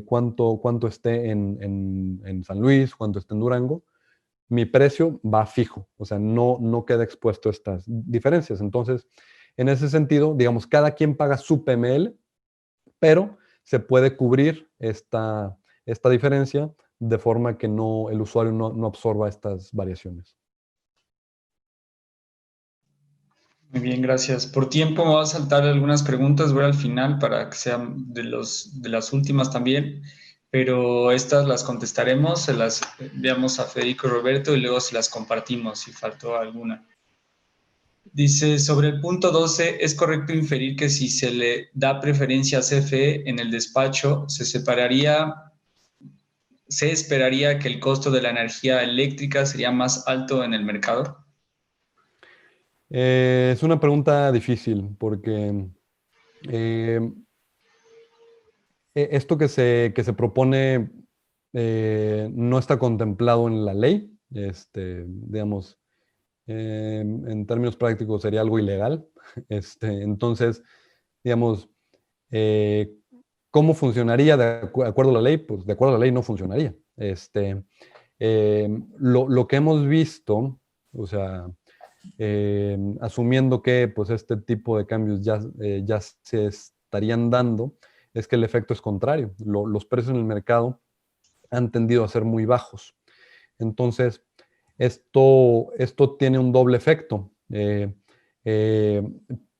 cuánto esté en San Luis, cuánto esté en Durango, mi precio va fijo, o sea, no queda expuesto a estas diferencias. Entonces, en ese sentido, digamos, cada quien paga su PML, pero se puede cubrir esta diferencia de forma que el usuario no absorba estas variaciones. Muy bien, gracias. Por tiempo me voy a saltar algunas preguntas, voy al final para que sean de las últimas también, pero estas las contestaremos, se las enviamos a Federico y Roberto y luego se las compartimos si faltó alguna. Dice, sobre el punto 12, ¿es correcto inferir que si se le da preferencia a CFE en el despacho, se esperaría que el costo de la energía eléctrica sería más alto en el mercado? Es una pregunta difícil porque esto que se propone no está contemplado en la ley. Digamos, en términos prácticos sería algo ilegal. Entonces, digamos, ¿cómo funcionaría de acuerdo a la ley? Pues de acuerdo a la ley no funcionaría. Lo que hemos visto, o sea, asumiendo que pues, este tipo de cambios ya se estarían dando, es que el efecto es contrario. Los precios en el mercado han tendido a ser muy bajos. Entonces, esto tiene un doble efecto.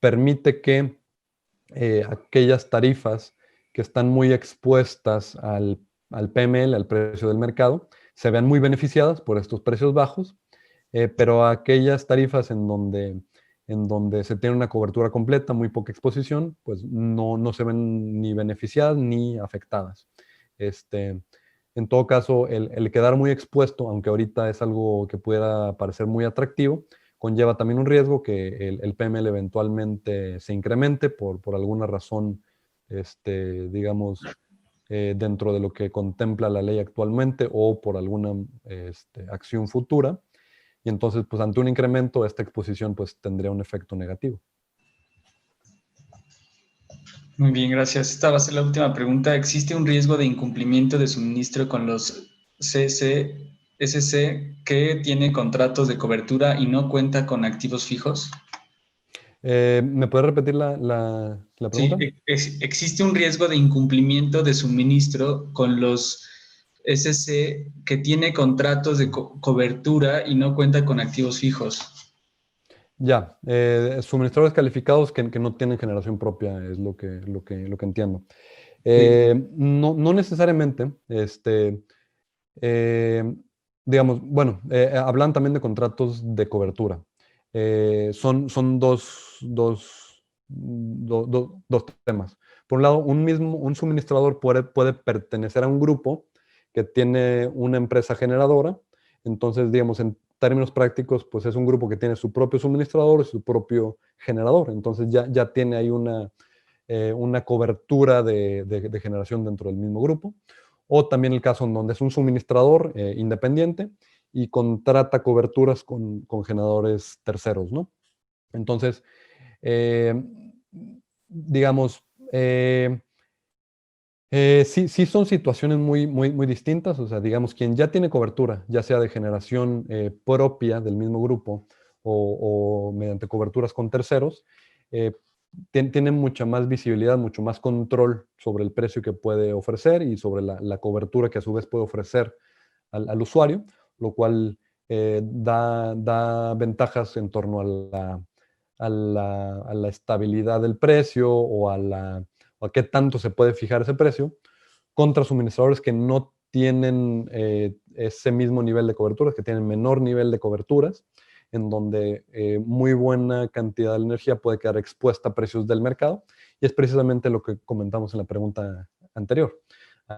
Permite que aquellas tarifas que están muy expuestas al PML, al precio del mercado, se vean muy beneficiadas por estos precios bajos, pero aquellas tarifas en donde se tiene una cobertura completa, muy poca exposición, pues no se ven ni beneficiadas ni afectadas. En todo caso, el quedar muy expuesto, aunque ahorita es algo que pudiera parecer muy atractivo, conlleva también un riesgo que el PML eventualmente se incremente por alguna razón, digamos, dentro de lo que contempla la ley actualmente o por alguna acción futura. Y entonces, pues ante un incremento, esta exposición pues tendría un efecto negativo. Muy bien, gracias. Esta va a ser la última pregunta. ¿Existe un riesgo de incumplimiento de suministro con los SC que tiene contratos de cobertura y no cuenta con activos fijos? ¿Me puedes repetir la Sí, pregunta? existe un riesgo de incumplimiento de suministro con los SC que tiene contratos de cobertura y no cuenta con activos fijos. Ya, suministradores calificados que no tienen generación propia es lo que entiendo. No necesariamente, digamos, bueno, hablan también de contratos de cobertura. Son dos temas. Por un lado, un suministrador puede pertenecer a un grupo que tiene una empresa generadora. Entonces, digamos, en términos prácticos, pues es un grupo que tiene su propio suministrador y su propio generador. Entonces ya tiene ahí una cobertura de generación dentro del mismo grupo. O también el caso en donde es un suministrador independiente y contrata coberturas con generadores terceros, ¿no? Entonces, digamos, sí son situaciones muy distintas. O sea, digamos, quien ya tiene cobertura, ya sea de generación propia del mismo grupo o mediante coberturas con terceros, tiene mucha más visibilidad, mucho más control sobre el precio que puede ofrecer y sobre la cobertura que a su vez puede ofrecer al usuario, lo cual da ventajas en torno a la estabilidad del precio o a qué tanto se puede fijar ese precio contra suministradores que no tienen ese mismo nivel de coberturas, que tienen menor nivel de coberturas, en donde muy buena cantidad de energía puede quedar expuesta a precios del mercado, y es precisamente lo que comentamos en la pregunta anterior.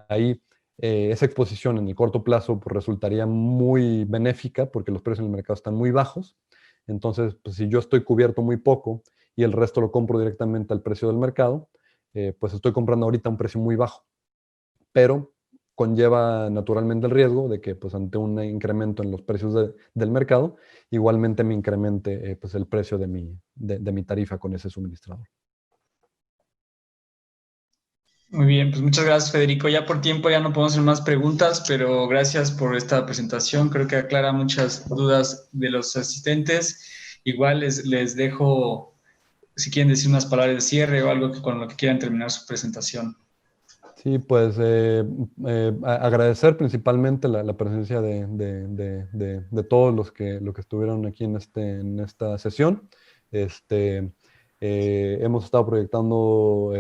Ahí esa exposición en el corto plazo pues, resultaría muy benéfica porque los precios en el mercado están muy bajos. Entonces, pues, si yo estoy cubierto muy poco y el resto lo compro directamente al precio del mercado, pues estoy comprando ahorita a un precio muy bajo, pero conlleva naturalmente el riesgo de que pues, ante un incremento en los precios del mercado, igualmente me incremente pues, el precio de mi tarifa con ese suministrador. Muy bien, pues muchas gracias, Federico. Ya por tiempo ya no podemos hacer más preguntas, pero gracias por esta presentación. Creo que aclara muchas dudas de los asistentes. Igual les dejo, si quieren decir unas palabras de cierre o algo con lo que quieran terminar su presentación. Sí, pues agradecer principalmente la presencia de todos los que estuvieron aquí en esta sesión. Hemos estado proyectando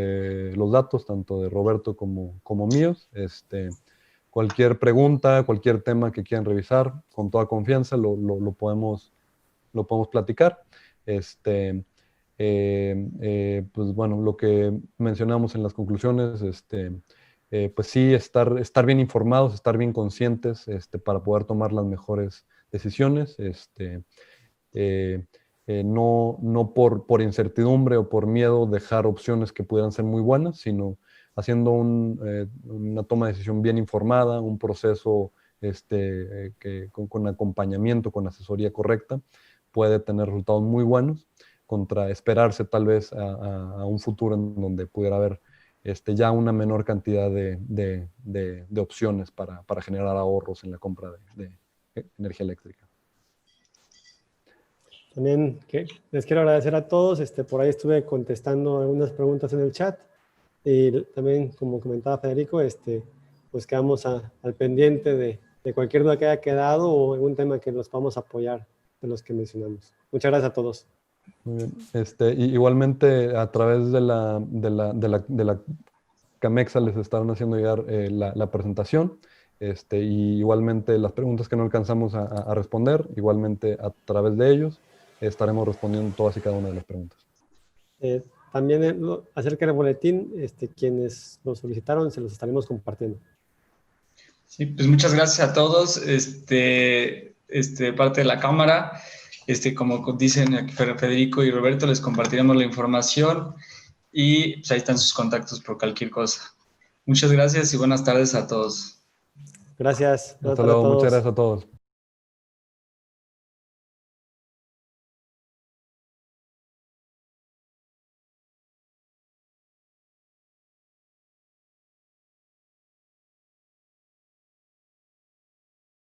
los datos, tanto de Roberto como míos. Cualquier pregunta, cualquier tema que quieran revisar, con toda confianza lo podemos platicar. Pues bueno, lo que mencionamos en las conclusiones, pues sí, estar bien informados, estar bien conscientes para poder tomar las mejores decisiones. No por incertidumbre o por miedo dejar opciones que pudieran ser muy buenas, sino haciendo una toma de decisión bien informada, un proceso con acompañamiento, con asesoría correcta, puede tener resultados muy buenos contra esperarse tal vez a un futuro en donde pudiera haber ya una menor cantidad de opciones para generar ahorros en la compra de energía eléctrica. También les quiero agradecer a todos. Por ahí estuve contestando algunas preguntas en el chat. Y también, como comentaba Federico, pues quedamos al pendiente de cualquier duda que haya quedado o algún tema que los podamos apoyar de los que mencionamos. Muchas gracias a todos. Muy bien. Igualmente, a través de la Camexa les estaban haciendo llegar la presentación. Y igualmente las preguntas que no alcanzamos a responder, igualmente a través de ellos estaremos respondiendo todas y cada una de las preguntas. También acerca del boletín, quienes lo solicitaron se los estaremos compartiendo. Sí, pues muchas gracias a todos. Parte de la cámara, como dicen aquí Federico y Roberto, les compartiremos la información y pues ahí están sus contactos por cualquier cosa. Muchas gracias y buenas tardes a todos. Gracias. Hasta luego, muchas gracias a todos.